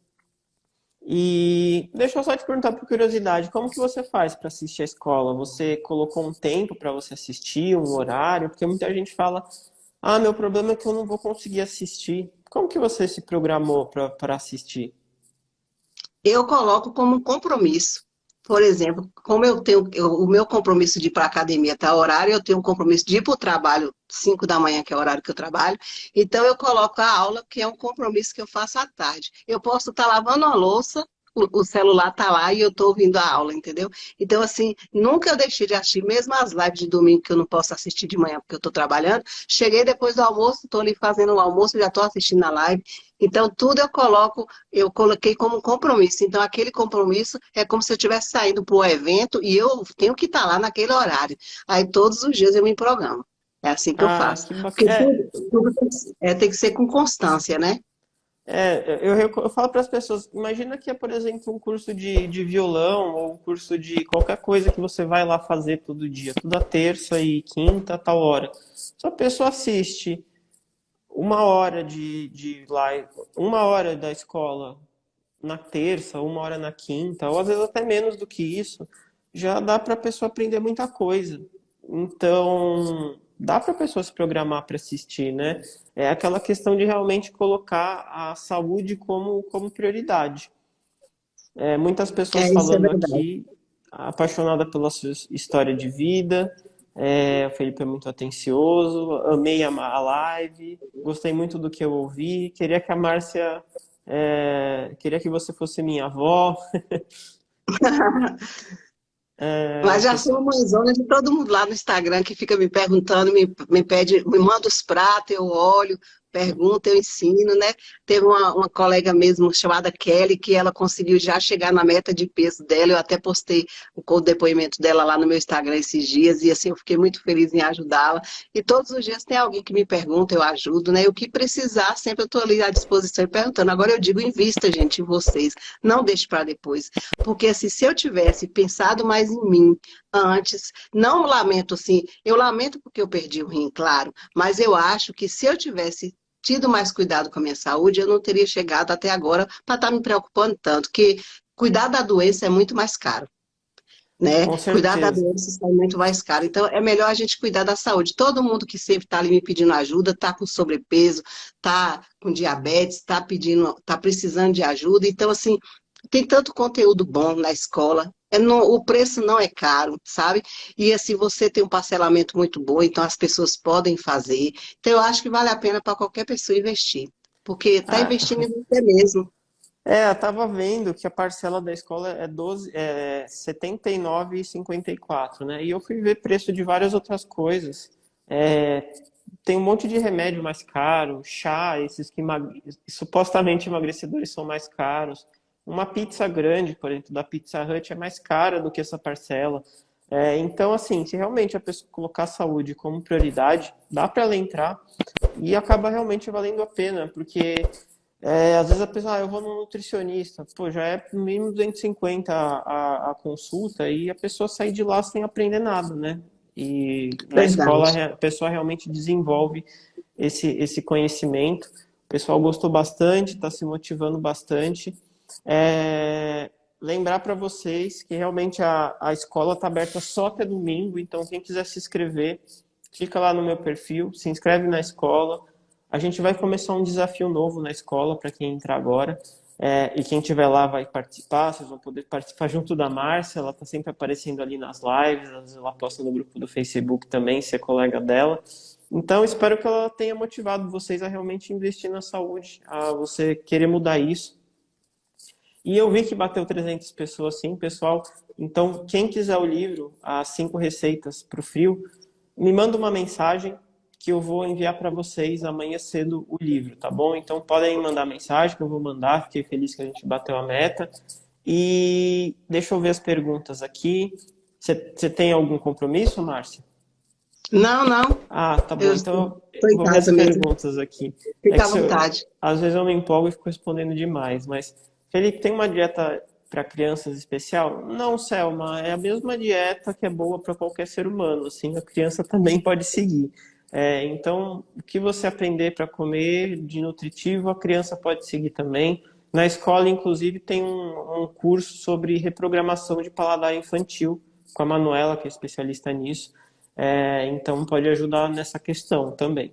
E deixa eu só te perguntar por curiosidade, como que você faz para assistir a escola? Você colocou um tempo para você assistir, um horário? Porque muita gente fala, ah, meu problema é que eu não vou conseguir assistir. Como que você se programou para assistir? Eu coloco como um compromisso. Por exemplo, como o meu compromisso de ir para a academia está horário, eu tenho um compromisso de ir para o trabalho 5 da manhã, que é o horário que eu trabalho. Então eu coloco a aula, que é um compromisso que eu faço à tarde. Eu posso estar lavando a louça, o celular está lá e eu estou ouvindo a aula, entendeu? Então, assim, nunca eu deixei de assistir, mesmo as lives de domingo que eu não posso assistir de manhã porque eu estou trabalhando. Cheguei depois do almoço, estou ali fazendo o almoço, já estou assistindo a live. Então, tudo eu coloquei como um compromisso. Então, aquele compromisso é como se eu estivesse saindo para o evento e eu tenho que estar lá naquele horário. Aí, todos os dias eu me programo. É assim que eu Ah, faço. que Porque bacana. tudo tem que ser com constância, né? Eu falo para as pessoas, imagina que é, por exemplo, um curso de violão ou um curso de qualquer coisa que você vai lá fazer todo dia, toda terça e quinta, tal hora. Se a pessoa assiste uma hora de live, uma hora da escola na terça, uma hora na quinta, ou às vezes até menos do que isso, já dá para a pessoa aprender muita coisa. Então, dá para a pessoa se programar para assistir, né? É aquela questão de realmente colocar a saúde como prioridade. Muitas pessoas Isso é falando verdade. aqui, apaixonada pela sua história de vida. O Felipe é muito atencioso, amei a live, gostei muito do que eu ouvi. Queria que a Márcia, queria que você fosse minha avó. Mas já sou Pessoal, uma mãezona de todo mundo lá no Instagram que fica me perguntando, me pede, me manda os pratos, eu olho, pergunto, eu ensino, né? Teve uma colega mesmo chamada Kelly, que ela conseguiu já chegar na meta de peso dela. Eu até postei o depoimento dela lá no meu Instagram esses dias, e assim, eu fiquei muito feliz em ajudá-la. E todos os dias tem alguém que me pergunta, eu ajudo, né? E o que precisar, sempre eu estou ali à disposição e perguntando. Agora eu digo, invista, gente, em vocês, não deixe para depois. Porque assim, se eu tivesse pensado mais em mim antes, não lamento assim, eu lamento porque eu perdi o rim, claro, mas eu acho que se eu tivesse tido mais cuidado com a minha saúde, eu não teria chegado até agora para estar me preocupando tanto, que cuidar da doença é muito mais caro, né? com Cuidar da certeza. doença é muito mais caro. Então, é melhor a gente cuidar da saúde. Todo mundo que sempre está ali me pedindo ajuda, está com sobrepeso, está com diabetes, está pedindo, está precisando de ajuda. Então, assim, tem tanto conteúdo bom na escola. O preço não é caro, sabe? E assim, você tem um parcelamento muito bom, então as pessoas podem fazer. Então, eu acho que vale a pena para qualquer pessoa investir. Porque está investindo Ah, em você mesmo. eu tava vendo que a parcela da escola é 12, 79,54, né? E eu fui ver preço de várias outras coisas. É, tem um monte de remédio mais caro, chá, esses que supostamente emagrecedores são mais caros. Uma pizza grande, por exemplo, da Pizza Hut é mais cara do que essa parcela. Então, assim, se realmente a pessoa colocar a saúde como prioridade, dá para ela entrar e acaba realmente valendo a pena, porque às vezes a pessoa, eu vou no nutricionista, pô, já é no mínimo 250 a consulta e a pessoa sai de lá sem aprender nada, né? E na escola Verdade. a pessoa realmente desenvolve esse conhecimento. O pessoal gostou bastante, está se motivando bastante. Lembrar para vocês que realmente a escola está aberta só até domingo, então quem quiser se inscrever, clica lá no meu perfil, se inscreve na escola. A gente vai começar um desafio novo na escola para quem entrar agora. E quem estiver lá vai participar, vocês vão poder participar junto da Márcia, ela está sempre aparecendo ali nas lives, às vezes ela posta no grupo do Facebook também, ser colega dela. Então, espero que ela tenha motivado vocês a realmente investir na saúde, a você querer mudar isso. E eu vi que bateu 300 pessoas, sim, pessoal. Então, quem quiser o livro, as 5 receitas para o frio, me manda uma mensagem que eu vou enviar para vocês amanhã cedo o livro, tá bom? Então, podem mandar mensagem que eu vou mandar. Fiquei feliz que a gente bateu a meta. E deixa eu ver as perguntas aqui. Você tem algum compromisso, Márcia? Não, não. Ah, tá bom. Eu Então, estou eu em vou ver as casa mesmo. perguntas aqui. É Fica que à vontade. às vezes eu me empolgo e fico respondendo demais, mas Felipe, tem uma dieta para crianças especial? Não, Selma, é a mesma dieta que é boa para qualquer ser humano, assim, a criança também pode seguir. Então, o que você aprender para comer de nutritivo, a criança pode seguir também. Na escola, inclusive, tem um curso sobre reprogramação de paladar infantil com a Manuela, que é especialista nisso. Então, pode ajudar nessa questão também.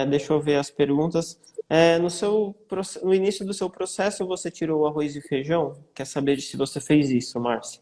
Deixa eu ver as perguntas. No início do seu processo, você tirou o arroz e feijão? Quer saber se você fez isso, Márcia?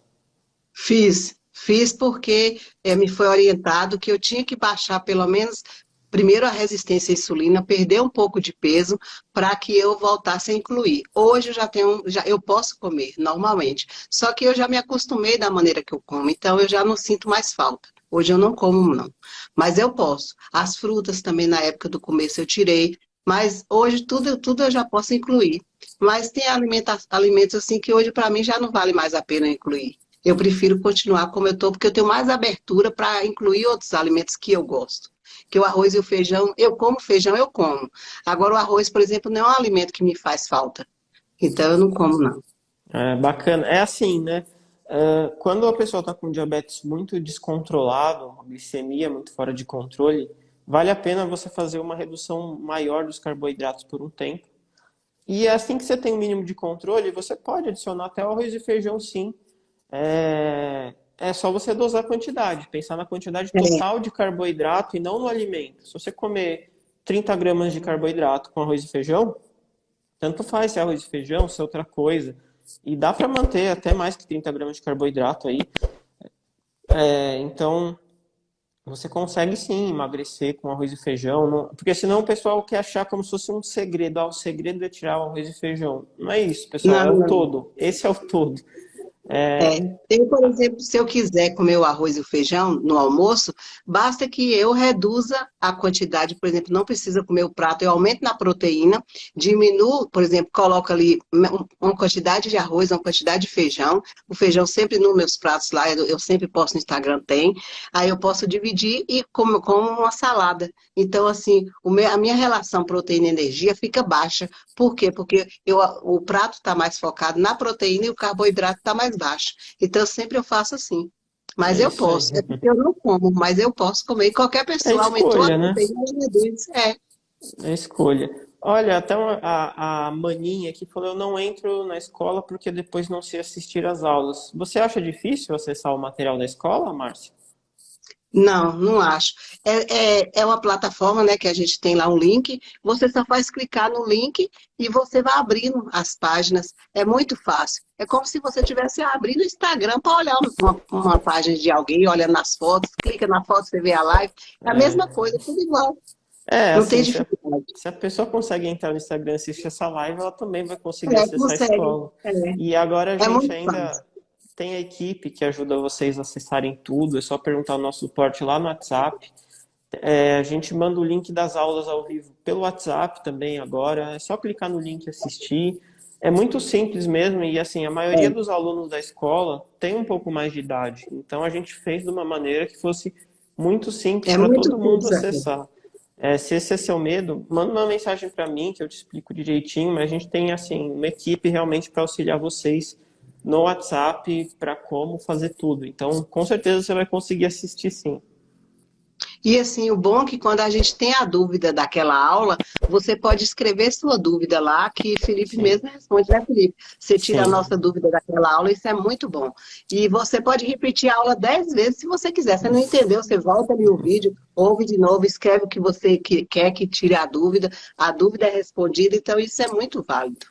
Fiz porque me foi orientado que eu tinha que baixar pelo menos primeiro a resistência à insulina, perder um pouco de peso para que eu voltasse a incluir. Hoje eu eu posso comer normalmente, só que eu já me acostumei da maneira que eu como, então eu já não sinto mais falta. Hoje eu não como, não. Mas eu posso. As frutas também na época do começo eu tirei, mas hoje tudo eu já posso incluir. Mas tem alimentos assim que hoje para mim já não vale mais a pena incluir. Eu prefiro continuar como eu estou, porque eu tenho mais abertura para incluir outros alimentos que eu gosto. Que o arroz e o feijão, eu como feijão, eu como. Agora o arroz, por exemplo, não é um alimento que me faz falta. Então eu não como, não. Bacana. É assim, né? Quando a pessoa está com diabetes muito descontrolado, a glicemia muito fora de controle, vale a pena você fazer uma redução maior dos carboidratos por um tempo. E assim que você tem um mínimo de controle, você pode adicionar até o arroz e feijão, sim. É só você dosar a quantidade, pensar na quantidade total de carboidrato e não no alimento. Se você comer 30 gramas de carboidrato com arroz e feijão, tanto faz se é arroz e feijão, se é outra coisa. E dá para manter até mais que 30 gramas de carboidrato aí. Então, você consegue sim emagrecer com arroz e feijão. Porque senão o pessoal quer achar como se fosse um segredo. O segredo é tirar o arroz e feijão. Não é isso, pessoal. É Não, o não. todo. Esse é o todo. Por exemplo, se eu quiser comer o arroz e o feijão no almoço, basta que eu reduza a quantidade, por exemplo, não precisa comer o prato, eu aumento na proteína, diminuo, por exemplo, coloco ali uma quantidade de arroz, uma quantidade de feijão, o feijão sempre nos meus pratos lá, eu sempre posto no Instagram, tem, aí eu posso dividir e como uma salada. Então, assim, a minha relação proteína-energia fica baixa. Por quê? Porque o prato está mais focado na proteína e o carboidrato está mais baixo. Então, sempre eu faço assim. Mas É eu isso aí. posso. É porque eu não como, mas eu posso comer. E qualquer É pessoa aumentou a escolha, né? proteína, reduz. É escolha. Olha, até a Maninha aqui falou, eu não entro na escola porque depois não sei assistir às aulas. Você acha difícil acessar o material da escola, Márcia? Não, não acho. É uma plataforma, né, que a gente tem lá um link. Você só faz clicar no link e você vai abrindo as páginas. É muito fácil. É como se você estivesse abrindo o Instagram para olhar uma página de alguém, olhando nas fotos, clica na foto, você vê a live. É a mesma coisa, tudo igual. Não tem Assim, dificuldade. se a pessoa consegue entrar no Instagram e assistir essa live, ela também vai conseguir acessar a Consegue. escola. E agora a É gente muito fácil. ainda tem a equipe que ajuda vocês a acessarem tudo. É só perguntar o nosso suporte lá no WhatsApp. A gente manda o link das aulas ao vivo pelo WhatsApp também agora. É só clicar no link e assistir. É muito simples mesmo e assim, a maioria dos alunos da escola tem um pouco mais de idade. Então a gente fez de uma maneira que fosse muito simples É para muito todo mundo simples aqui. acessar. Se esse é seu medo, manda uma mensagem para mim que eu te explico direitinho, mas a gente tem assim uma equipe realmente para auxiliar vocês no WhatsApp para como fazer tudo. Então, com certeza você vai conseguir assistir sim. E assim, o bom é que quando a gente tem a dúvida daquela aula, você pode escrever sua dúvida lá, que Felipe Sim, mesmo responde, né, Felipe? Você tira a sim. nossa dúvida daquela aula, isso é muito bom. E você pode repetir a aula 10 vezes se você quiser. Você não entendeu, você volta ali o vídeo, ouve de novo, escreve o que você quer que tire a dúvida é respondida, então isso é muito válido.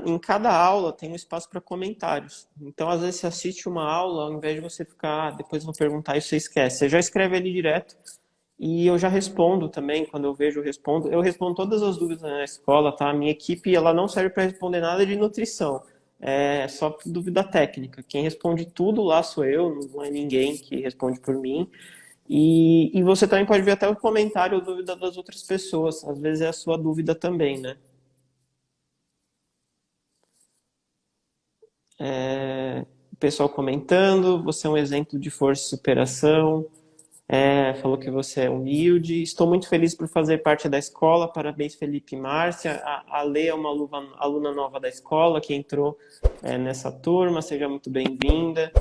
Em cada aula tem um espaço para comentários. Então, às vezes, você assiste uma aula, ao invés de você ficar, depois vou perguntar e você esquece. Você já escreve ali direto e eu já respondo também, quando eu vejo, eu respondo. Eu respondo todas as dúvidas na escola, tá? A minha equipe, ela não serve para responder nada de nutrição. É só dúvida técnica. Quem responde tudo lá sou eu, não é ninguém que responde por mim. E você também pode ver até o comentário ou dúvida das outras pessoas. Às vezes é a sua dúvida também, né? O pessoal comentando, você é um exemplo de força e superação, falou que você é humilde. Estou muito feliz por fazer parte da escola, parabéns Felipe e Márcia. A Lê é uma aluna nova da escola que entrou nessa turma, seja muito bem-vinda.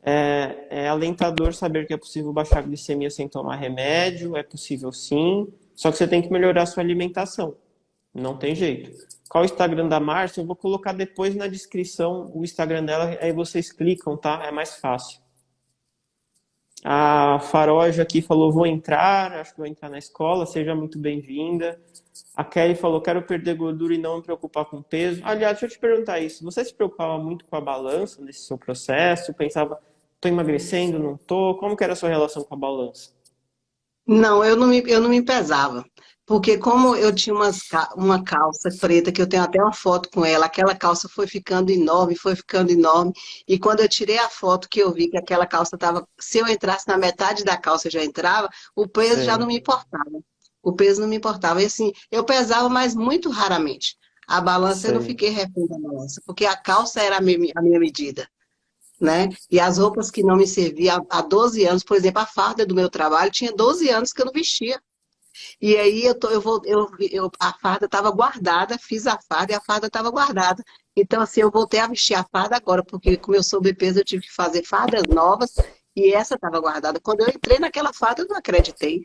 É alentador saber que é possível baixar a glicemia sem tomar remédio, é possível sim. Só que você tem que melhorar a sua alimentação. Não tem jeito. Qual o Instagram da Márcia? Eu vou colocar depois na descrição o Instagram dela, aí vocês clicam, tá? É mais fácil. A Faroja aqui falou, vou entrar, acho que vou entrar na escola, seja muito bem-vinda. A Kelly falou, quero perder gordura e não me preocupar com peso. Aliás, deixa eu te perguntar isso, você se preocupava muito com a balança nesse seu processo? Pensava, tô emagrecendo, não tô? Como que era a sua relação com a balança? Não, eu não me pesava. Porque como eu tinha uma calça preta, que eu tenho até uma foto com ela, aquela calça foi ficando enorme, foi ficando enorme. E quando eu tirei a foto que eu vi que aquela calça estava, se eu entrasse na metade da calça já entrava, o peso já não Sei. me importava. O peso não me importava. E assim, eu pesava, mas muito raramente. A balança, eu não Sei. fiquei refém da balança, porque a calça era a minha medida, né? E as roupas que não me serviam há 12 anos, por exemplo, a farda do meu trabalho, tinha 12 anos que eu não vestia. E aí a farda estava guardada, fiz a farda e a farda estava guardada. Então, assim, eu voltei a vestir a farda agora, porque como eu sobrepeso, eu tive que fazer fardas novas e essa estava guardada. Quando eu entrei naquela farda, eu não acreditei.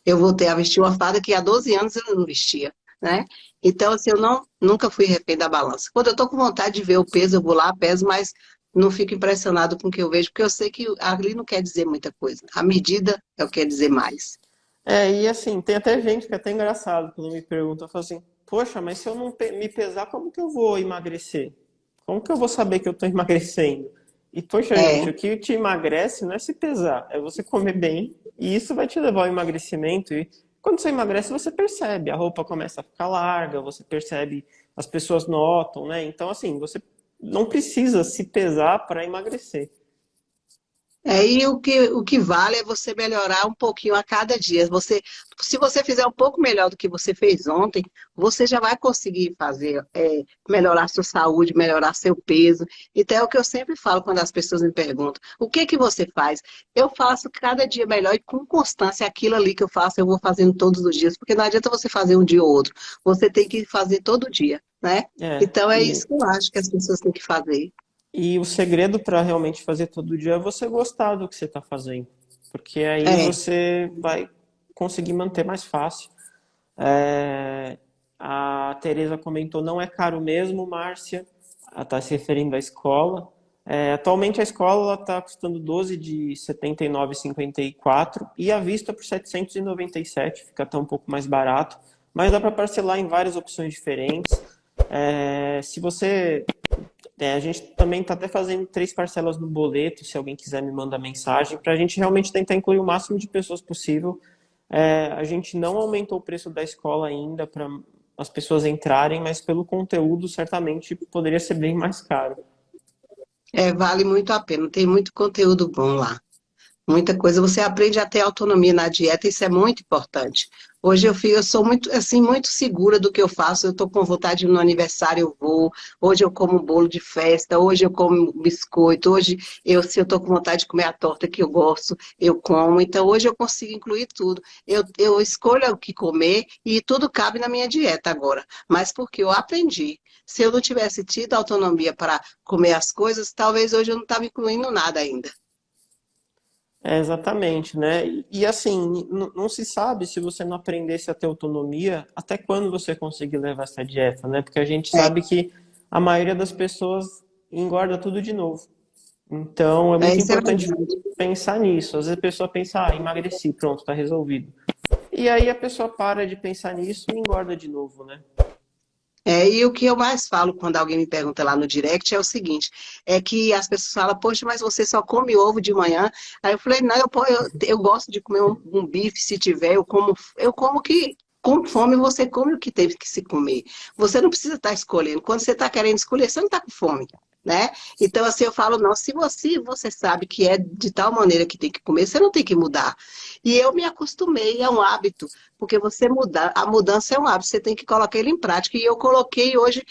Eu voltei a vestir uma farda que há 12 anos eu não vestia, né? Então, assim, eu nunca fui refém da balança. Quando eu estou com vontade de ver o peso, eu vou lá, peso, mas não fico impressionado com o que eu vejo, porque eu sei que ali não quer dizer muita coisa. A medida é o que quer dizer mais. E assim, tem até gente que é até engraçado quando me pergunta, fala assim, poxa, mas se eu não me pesar, como que eu vou emagrecer? Como que eu vou saber que eu estou emagrecendo? E, poxa, É, gente, o que te emagrece não é se pesar, é você comer bem, e isso vai te levar ao emagrecimento. E quando você emagrece, você percebe, a roupa começa a ficar larga, você percebe, as pessoas notam, né? Então, assim, você não precisa se pesar para emagrecer. E o que vale é você melhorar um pouquinho a cada dia. Se você fizer um pouco melhor do que você fez ontem, você já vai conseguir fazer, melhorar sua saúde, melhorar seu peso. Então é o que eu sempre falo quando as pessoas me perguntam: o que que você faz? Eu faço cada dia melhor e com constância aquilo ali que eu faço, eu vou fazendo todos os dias, porque não adianta você fazer um dia ou outro. Você tem que fazer todo dia, né? É, Então é e isso que eu acho que as pessoas têm que fazer. E o segredo para realmente fazer todo dia é você gostar do que você está fazendo, porque aí É. você vai conseguir manter mais fácil. É, a Tereza comentou, não é caro mesmo, Márcia, ela está se referindo à escola. Atualmente a escola está custando 12 de 79,54 e à vista por 797, fica até um pouco mais barato, mas dá para parcelar em várias opções diferentes. Se você a gente também está até fazendo 3 parcelas no boleto, se alguém quiser me mandar mensagem, para a gente realmente tentar incluir o máximo de pessoas possível. A gente não aumentou o preço da escola ainda para as pessoas entrarem, mas pelo conteúdo certamente poderia ser bem mais caro. Vale muito a pena, tem muito conteúdo bom lá. Muita coisa. Você aprende a ter autonomia na dieta, isso é muito importante. Hoje eu sou muito, assim, muito segura do que eu faço. Eu estou com vontade de ir no aniversário, eu vou. Hoje eu como bolo de festa, hoje eu como biscoito, hoje se eu estou com vontade de comer a torta que eu gosto, eu como. Então hoje eu consigo incluir tudo. Eu escolho o que comer e tudo cabe na minha dieta agora. Mas porque eu aprendi. Se eu não tivesse tido autonomia para comer as coisas, talvez hoje eu não estava incluindo nada ainda. Exatamente, né? E assim, não se sabe se você não aprendesse a ter autonomia, até quando você conseguir levar essa dieta, né? Porque a gente É, sabe que a maioria das pessoas engorda tudo de novo. Então, é muito isso é importante verdade. pensar nisso. Às vezes a pessoa pensa, emagreci, pronto, tá resolvido. E aí a pessoa para de pensar nisso e engorda de novo, né? E o que eu mais falo quando alguém me pergunta lá no direct é o seguinte, é que as pessoas falam, poxa, mas você só come ovo de manhã? Aí eu falei, não, eu gosto de comer um bife se tiver, eu como que com fome você come o que teve que se comer. Você não precisa estar escolhendo. Quando você está querendo escolher, você não está com fome, né? Então, assim, eu falo, não, se você sabe que é de tal maneira que tem que comer, você não tem que mudar. E eu me acostumei, é um hábito. Porque você mudar, a mudança é um hábito, você tem que colocar ele em prática. E eu coloquei hoje,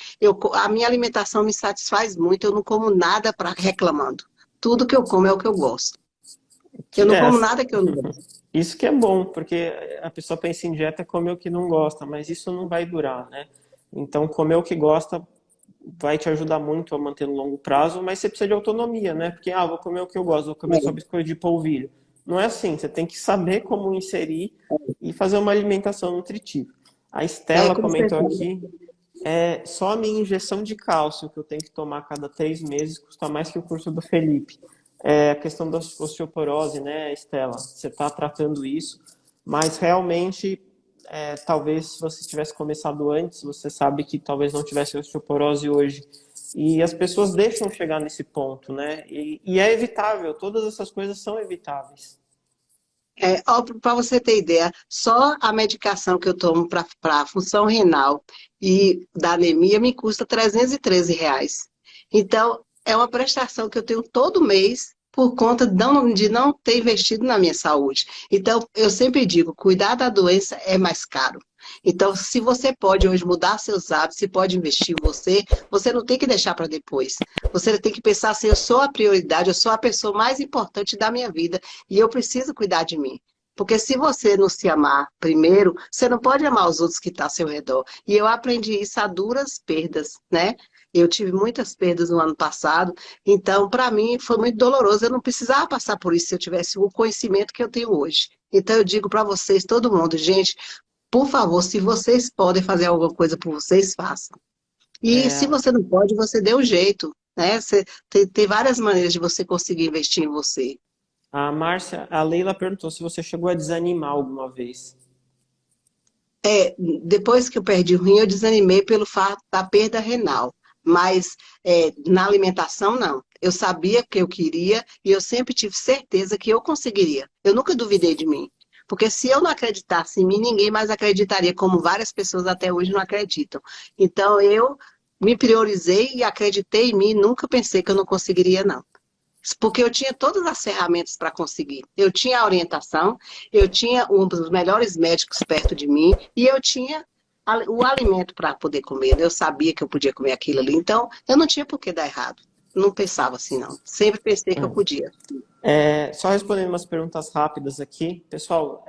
a minha alimentação me satisfaz muito, eu não como nada para reclamando. Tudo que eu como é o que eu gosto. Eu Que não é, como nada que eu não gosto. isso que é bom, porque a pessoa pensa em dieta é comer o que não gosta, mas isso não vai durar, né? Então, comer o que gosta vai te ajudar muito a manter no longo prazo, mas você precisa de autonomia, né? Porque, vou comer o que eu gosto, vou comer só biscoito de polvilho. Não é assim, você tem que saber como inserir e fazer uma alimentação nutritiva. A É, Estela com comentou certeza. aqui, só a minha injeção de cálcio que eu tenho que tomar a cada 3 meses custa mais que o curso do Felipe. É a questão da osteoporose, né, Estela? Você está tratando isso, mas realmente, talvez se você tivesse começado antes, você sabe que talvez não tivesse osteoporose hoje. E as pessoas deixam chegar nesse ponto, né? E é evitável, todas essas coisas são evitáveis. Para você ter ideia, só a medicação que eu tomo para função renal e da anemia me custa R$ 313. Então, é uma prestação que eu tenho todo mês por conta de não ter investido na minha saúde. Então, eu sempre digo, cuidar da doença é mais caro. Então, se você pode hoje mudar seus hábitos, se pode investir em você, você não tem que deixar para depois. Você tem que pensar assim, eu sou a prioridade, eu sou a pessoa mais importante da minha vida e eu preciso cuidar de mim. Porque se você não se amar primeiro, você não pode amar os outros que estão ao seu redor. E eu aprendi isso a duras perdas, né? Eu tive muitas perdas no ano passado, então para mim foi muito doloroso. Eu não precisava passar por isso se eu tivesse o conhecimento que eu tenho hoje. Então eu digo para vocês, todo mundo, gente, por favor, se vocês podem fazer alguma coisa por vocês, façam. E se É, você não pode, você dê um jeito, né? Tem várias maneiras de você conseguir investir em você. a Leila perguntou se você chegou a desanimar alguma vez. Depois que eu perdi o rim, eu desanimei pelo fato da perda renal. Mas na alimentação, não. Eu sabia que eu queria e eu sempre tive certeza que eu conseguiria. Eu nunca duvidei de mim. Porque se eu não acreditasse em mim, ninguém mais acreditaria, como várias pessoas até hoje não acreditam. Então eu me priorizei e acreditei em mim, nunca pensei que eu não conseguiria, não. Porque eu tinha todas as ferramentas para conseguir. Eu tinha a orientação, eu tinha um dos melhores médicos perto de mim e eu tinha o alimento para poder comer. Eu sabia que eu podia comer aquilo ali, então eu não tinha por que dar errado. Não pensava assim, não. Sempre pensei que eu podia. Só respondendo umas perguntas rápidas aqui. Pessoal,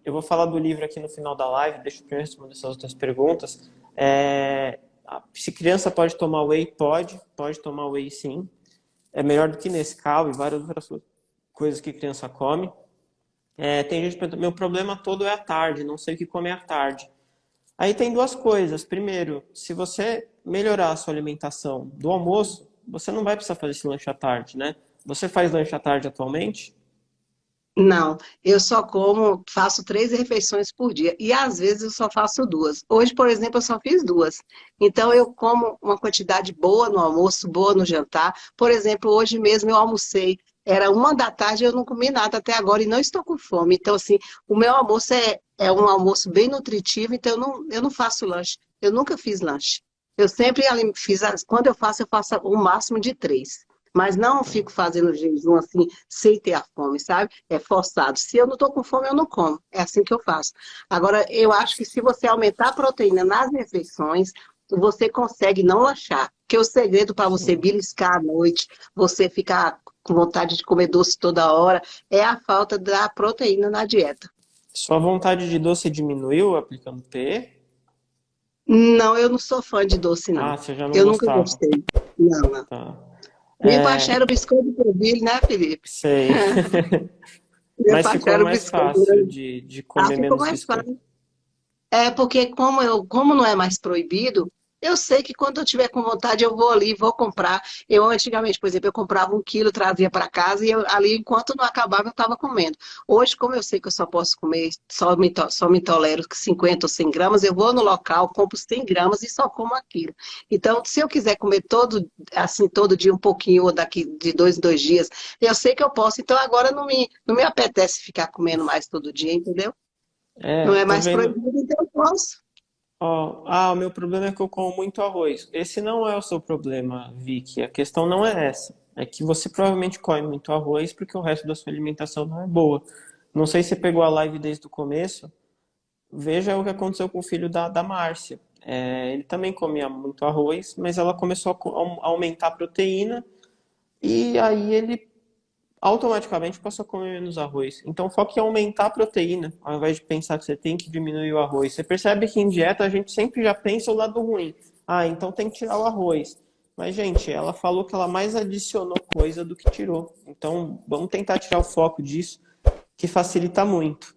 eu vou falar do livro aqui no final da live, deixa eu primeiro responder essas outras perguntas. Se criança pode tomar whey? Pode tomar whey sim. É melhor do que Nescau e várias outras coisas que criança come. Tem gente que pergunta, meu problema todo é à tarde, não sei o que comer à tarde. Aí tem duas coisas. Primeiro, se você melhorar a sua alimentação do almoço, você não vai precisar fazer esse lanche à tarde, né? Você faz lanche à tarde atualmente? Não, eu só como, faço 3 refeições por dia e às vezes eu só faço duas. Hoje, por exemplo, eu só fiz duas. Então eu como uma quantidade boa no almoço, boa no jantar. Por exemplo, hoje mesmo eu almocei, era 1 da tarde, eu não comi nada até agora e não estou com fome. Então, assim, o meu almoço é um almoço bem nutritivo, então eu não faço lanche. Eu nunca fiz lanche. Eu sempre fiz, quando eu faço o máximo de 3. Mas não fico fazendo jejum assim, sem ter a fome, sabe? É forçado. Se eu não estou com fome, eu não como. É assim que eu faço. Agora, eu acho que se você aumentar a proteína nas refeições, você consegue não lanchar. Porque o segredo para você Sim. beliscar à noite, você ficar com vontade de comer doce toda hora, é a falta da proteína na dieta. Sua vontade de doce diminuiu aplicando P? Não, eu não sou fã de doce, não. Ah, você já não Eu nunca gostava. gostei. Não, não. Tá. Meu É, paixão era o biscoito de polvilho, né, Felipe? sei. Meu Mas paixão ficou era o mais biscoito. fácil de Ah, comer ficou menos mais biscoito. fácil. É porque como não é mais proibido, eu sei que quando eu tiver com vontade eu vou ali, vou comprar. Eu antigamente, por exemplo, eu comprava 1 quilo, trazia para casa e eu, ali enquanto não acabava eu estava comendo. Hoje, como eu sei que eu só posso comer, só me tolero 50 ou 100 gramas, eu vou no local, compro 100 gramas e só como aquilo. Então, se eu quiser comer assim, todo dia um pouquinho ou daqui de 2 em 2 dias, eu sei que eu posso. Então, agora não me apetece ficar comendo mais todo dia, entendeu? Não é Tô mais vendo. proibido, então eu posso. O meu problema é que eu como muito arroz. Esse não é o seu problema, Vicky. A questão não é essa. É que você provavelmente come muito arroz porque o resto da sua alimentação não é boa. Não sei se você pegou a live desde o começo. Veja o que aconteceu com o filho da Márcia. Ele também comia muito arroz, mas ela começou a aumentar a proteína e aí ele automaticamente passou a comer menos arroz. Então foque em aumentar a proteína, ao invés de pensar que você tem que diminuir o arroz. Você percebe que em dieta a gente sempre já pensa o lado ruim. Ah, então tem que tirar o arroz. Mas, gente, ela falou que ela mais adicionou coisa do que tirou. Então, vamos tentar tirar o foco disso, que facilita muito.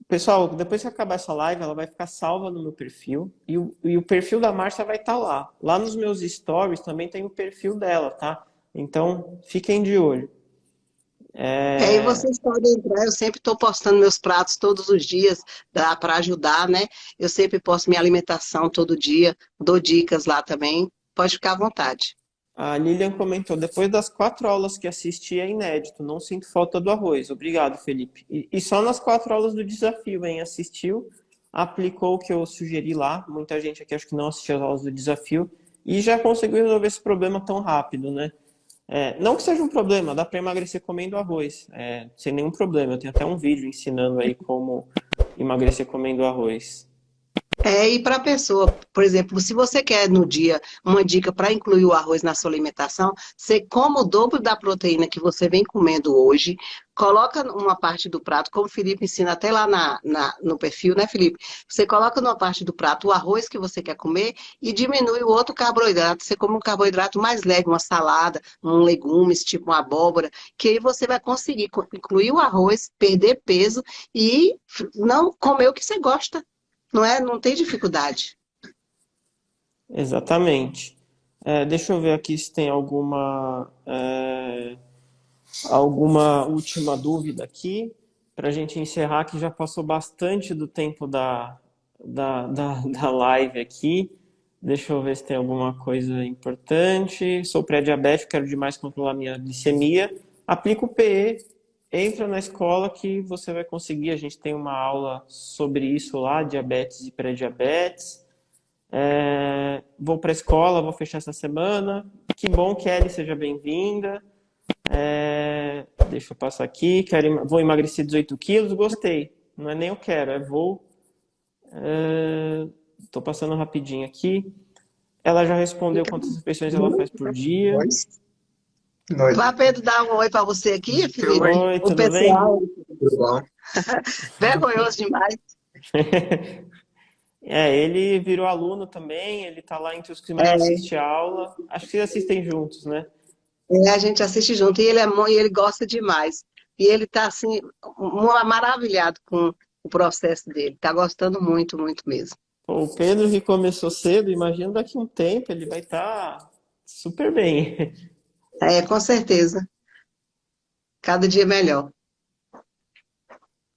Pessoal, depois que acabar essa live, ela vai ficar salva no meu perfil e o perfil da Márcia vai estar lá. Lá nos meus stories também tem o perfil dela, tá? Então, fiquem de olho. E vocês podem entrar, eu sempre estou postando meus pratos todos os dias para ajudar, né? Eu sempre posto minha alimentação todo dia, dou dicas lá também. Pode ficar à vontade. A Lilian comentou, depois das 4 aulas que assisti é inédito, não sinto falta do arroz. Obrigado, Felipe. E só nas 4 aulas do desafio, hein? Assistiu, aplicou o que eu sugeri lá. Muita gente aqui acho que não assistiu as aulas do desafio e já conseguiu resolver esse problema tão rápido, né? Não que seja um problema, dá para emagrecer comendo arroz, sem nenhum problema. Eu tenho até um vídeo ensinando aí como emagrecer comendo arroz. E para a pessoa, por exemplo, se você quer no dia uma dica para incluir o arroz na sua alimentação, você coma o dobro da proteína que você vem comendo hoje, coloca uma parte do prato, como o Felipe ensina até lá no perfil, né, Felipe? Você coloca numa parte do prato o arroz que você quer comer e diminui o outro carboidrato. Você come um carboidrato mais leve, uma salada, um legumes, tipo uma abóbora, que aí você vai conseguir incluir o arroz, perder peso e não comer o que você gosta. Não é? Não tem dificuldade. Exatamente. Deixa eu ver aqui se tem alguma última dúvida aqui, para a gente encerrar, que já passou bastante do tempo da live aqui. Deixa eu ver se tem alguma coisa importante. Sou pré-diabético, quero demais controlar minha glicemia. Aplica o PE, entra na escola que você vai conseguir. A gente tem uma aula sobre isso lá, diabetes e pré-diabetes. Vou para a escola, vou fechar essa semana. Que bom, Kelly, seja bem-vinda. Deixa eu passar aqui. Vou emagrecer 18 quilos, gostei. Não é nem eu quero, é vou. Estou passando rapidinho aqui. Ela já respondeu quantas refeições ela faz por dia. Vá, Pedro, dar um oi para você aqui, Felipe. Oi, O tudo bem? pessoal, Tudo bom? vergonhoso demais. Ele virou aluno também, ele tá lá entre os que mais assistem a aula. Acho que vocês assistem juntos, né? A gente assiste junto e ele é bom e ele gosta demais. E ele está assim, maravilhado com o processo dele. Está gostando muito, muito mesmo. Pô, o Pedro que começou cedo, imagina daqui a um tempo ele vai estar super bem. Com certeza. Cada dia melhor.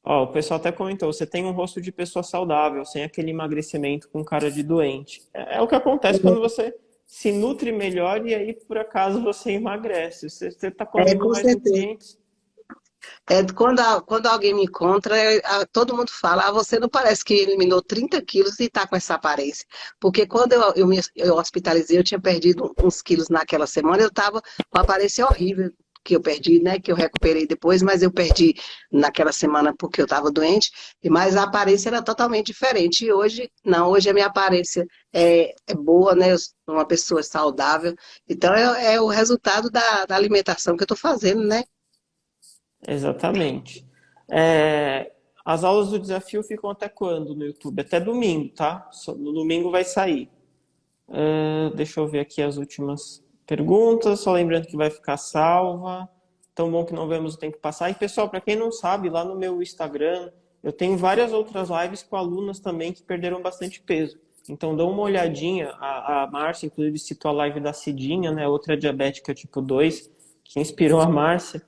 Ó, o pessoal até comentou, você tem um rosto de pessoa saudável, sem aquele emagrecimento com cara de doente. É o que acontece quando você se nutre melhor e aí, por acaso, você emagrece. Você está comendo Com mais certeza. nutrientes. Quando alguém me encontra, todo mundo fala, você não parece que eliminou 30 quilos e está com essa aparência. Porque quando eu hospitalizei, eu tinha perdido uns quilos naquela semana, eu estava com a aparência horrível que eu perdi, né? Que eu recuperei depois, mas eu perdi naquela semana porque eu estava doente, mas a aparência era totalmente diferente. E hoje, não, hoje a minha aparência é boa, né? Eu sou uma pessoa saudável. Então é o resultado da alimentação que eu estou fazendo, né? Exatamente. As aulas do desafio ficam até quando no YouTube? Até domingo, tá? No domingo vai sair. Deixa eu ver aqui as últimas perguntas. Só lembrando que vai ficar salva. Tão bom que não vemos o tempo passar. E pessoal, para quem não sabe, lá no meu Instagram eu tenho várias outras lives com alunas também que perderam bastante peso. Então dá uma olhadinha. A Márcia, inclusive, citou a live da Cidinha, né? Outra diabética tipo 2, que inspirou a Márcia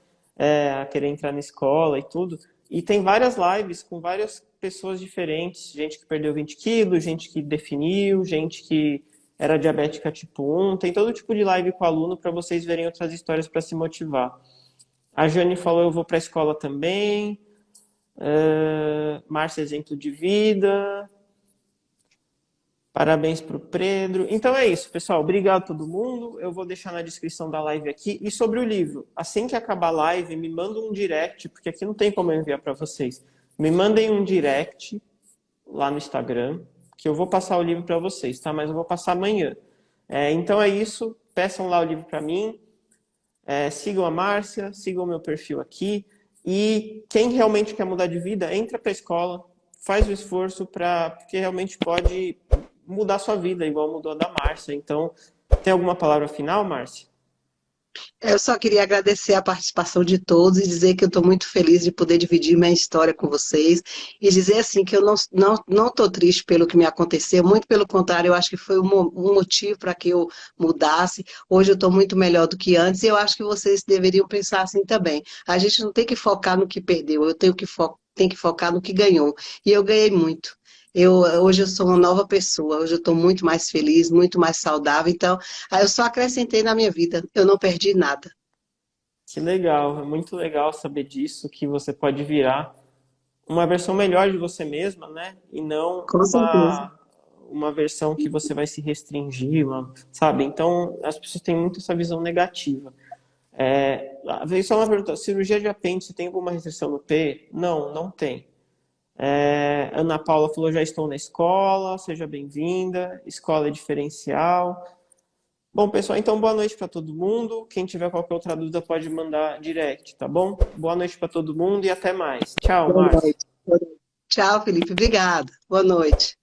a querer entrar na escola e tudo. E tem várias lives com várias pessoas diferentes. Gente que perdeu 20 quilos, gente que definiu, gente que era diabética tipo 1. Tem todo tipo de live com o aluno para vocês verem outras histórias para se motivar. A Jane falou, eu vou para a escola também. Márcia, exemplo de vida. Parabéns para o Pedro. Então é isso, pessoal. Obrigado a todo mundo. Eu vou deixar na descrição da live aqui. E sobre o livro, assim que acabar a live, me manda um direct, porque aqui não tem como eu enviar para vocês. Me mandem um direct lá no Instagram, que eu vou passar o livro para vocês, tá? Mas eu vou passar amanhã. Então é isso. Peçam lá o livro para mim. Sigam a Márcia, sigam o meu perfil aqui. E quem realmente quer mudar de vida, entra para a escola, faz o esforço porque realmente pode mudar sua vida, igual mudou a da Márcia. Então, tem alguma palavra final, Márcia? Eu só queria agradecer a participação de todos e dizer que eu estou muito feliz de poder dividir minha história com vocês e dizer assim que eu não estou triste pelo que me aconteceu, muito pelo contrário, eu acho que foi um motivo para que eu mudasse. Hoje eu estou muito melhor do que antes e eu acho que vocês deveriam pensar assim também. A gente não tem que focar no que perdeu, eu tenho que focar no que ganhou. E eu ganhei muito. Hoje eu sou uma nova pessoa, hoje eu estou muito mais feliz, muito mais saudável. Então, eu só acrescentei na minha vida, eu não perdi nada. Que legal, é muito legal saber disso, que você pode virar uma versão melhor de você mesma, né? E não Com certeza. uma versão que você vai se restringir, sabe? Então, as pessoas têm muito essa visão negativa. Veio só uma pergunta, cirurgia de apêndice tem alguma restrição no P? Não, não tem. Ana Paula falou, já estou na escola, seja bem-vinda, escola é diferencial. Bom, pessoal, então boa noite para todo mundo. Quem tiver qualquer outra dúvida pode mandar direct, tá bom? Boa noite para todo mundo e até mais. Tchau, Boa Márcio. noite. Tchau, Felipe. Obrigada. Boa noite.